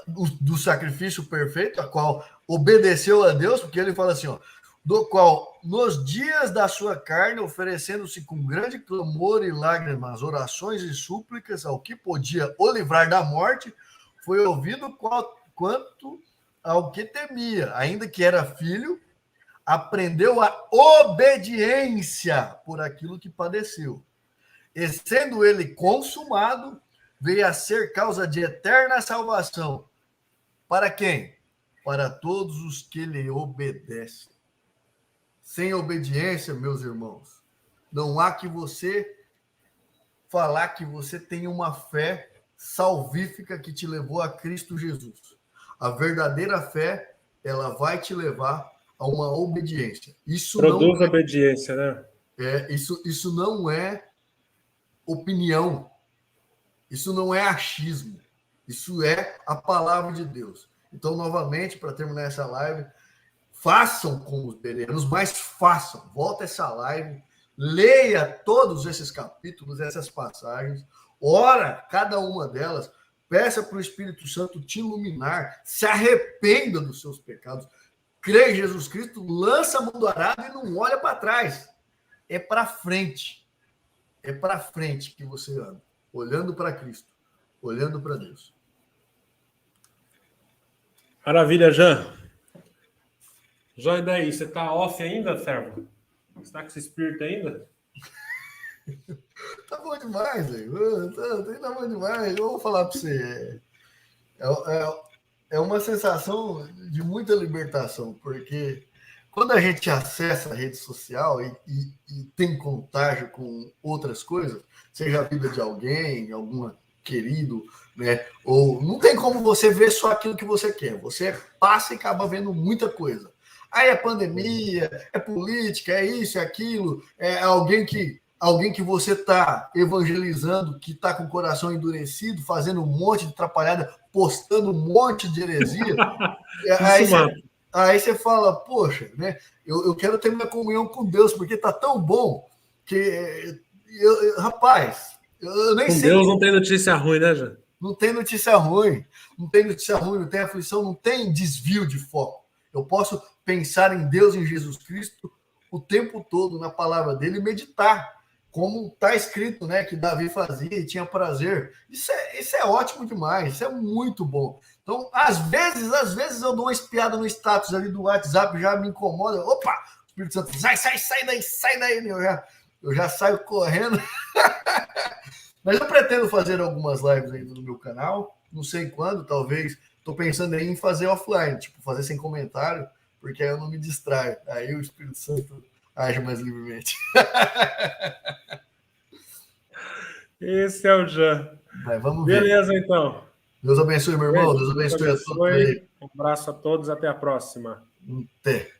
do sacrifício perfeito, a qual obedeceu a Deus, porque ele fala assim, ó, do qual, nos dias da sua carne, oferecendo-se com grande clamor e lágrimas, orações e súplicas ao que podia o livrar da morte, foi ouvido quanto ao que temia, ainda que era filho, aprendeu a obediência por aquilo que padeceu. E sendo ele consumado, veio a ser causa de eterna salvação. Para quem? Para todos os que lhe obedecem. Sem obediência, meus irmãos, não há que você falar que você tem uma fé salvífica que te levou a Cristo Jesus. A verdadeira fé, ela vai te levar a uma obediência. Isso Produz não obediência, né? Isso não é opinião. Isso não é achismo. Isso é a palavra de Deus. Então, novamente, para terminar essa live, façam como os bereanos, mas façam. Volta essa live, leia todos esses capítulos, essas passagens, ora cada uma delas, peça para o Espírito Santo te iluminar, se arrependa dos seus pecados, crê em Jesus Cristo, lança a mão do arado e não olha para trás. É para frente. É para frente que você anda, olhando para Cristo, olhando para Deus. Maravilha, Jean. Jean, e daí? Você tá off ainda, servo? Você tá com esse espírito ainda? Tá bom demais, velho. Tá bom demais. Eu vou falar para você. É uma sensação de muita libertação, porque quando a gente acessa a rede social e tem contágio com outras coisas, seja a vida de alguém, algum querido, né? Ou não tem como você ver só aquilo que você quer. Você passa e acaba vendo muita coisa. Aí é pandemia, é política, é isso, é aquilo, é alguém que você está evangelizando, que está com o coração endurecido, fazendo um monte de atrapalhada, postando um monte de heresia. Aí você fala, poxa, né? Eu quero ter minha comunhão com Deus, porque está tão bom que, rapaz, eu nem com sei. Deus não tem notícia ruim, né, Jean? Não tem notícia ruim, não tem notícia ruim, não tem aflição, não tem desvio de foco. Eu posso pensar em Deus, em Jesus Cristo, o tempo todo na palavra dele e meditar, como está escrito, né, que Davi fazia e tinha prazer. Isso é ótimo demais, isso é muito bom. Então, às vezes eu dou uma espiada no status ali do WhatsApp, já me incomoda. Opa, o Espírito Santo, sai daí, eu já saio correndo. Mas eu pretendo fazer algumas lives ainda no meu canal, não sei quando, talvez. Estou pensando em fazer offline, tipo, fazer sem comentário, porque aí eu não me distraio. Aí o Espírito Santo age mais livremente. Esse é o Jean. Vamos Beleza, ver. então. Deus abençoe, meu irmão. Deus abençoe a todos aí. Um abraço a todos. Até a próxima. Até.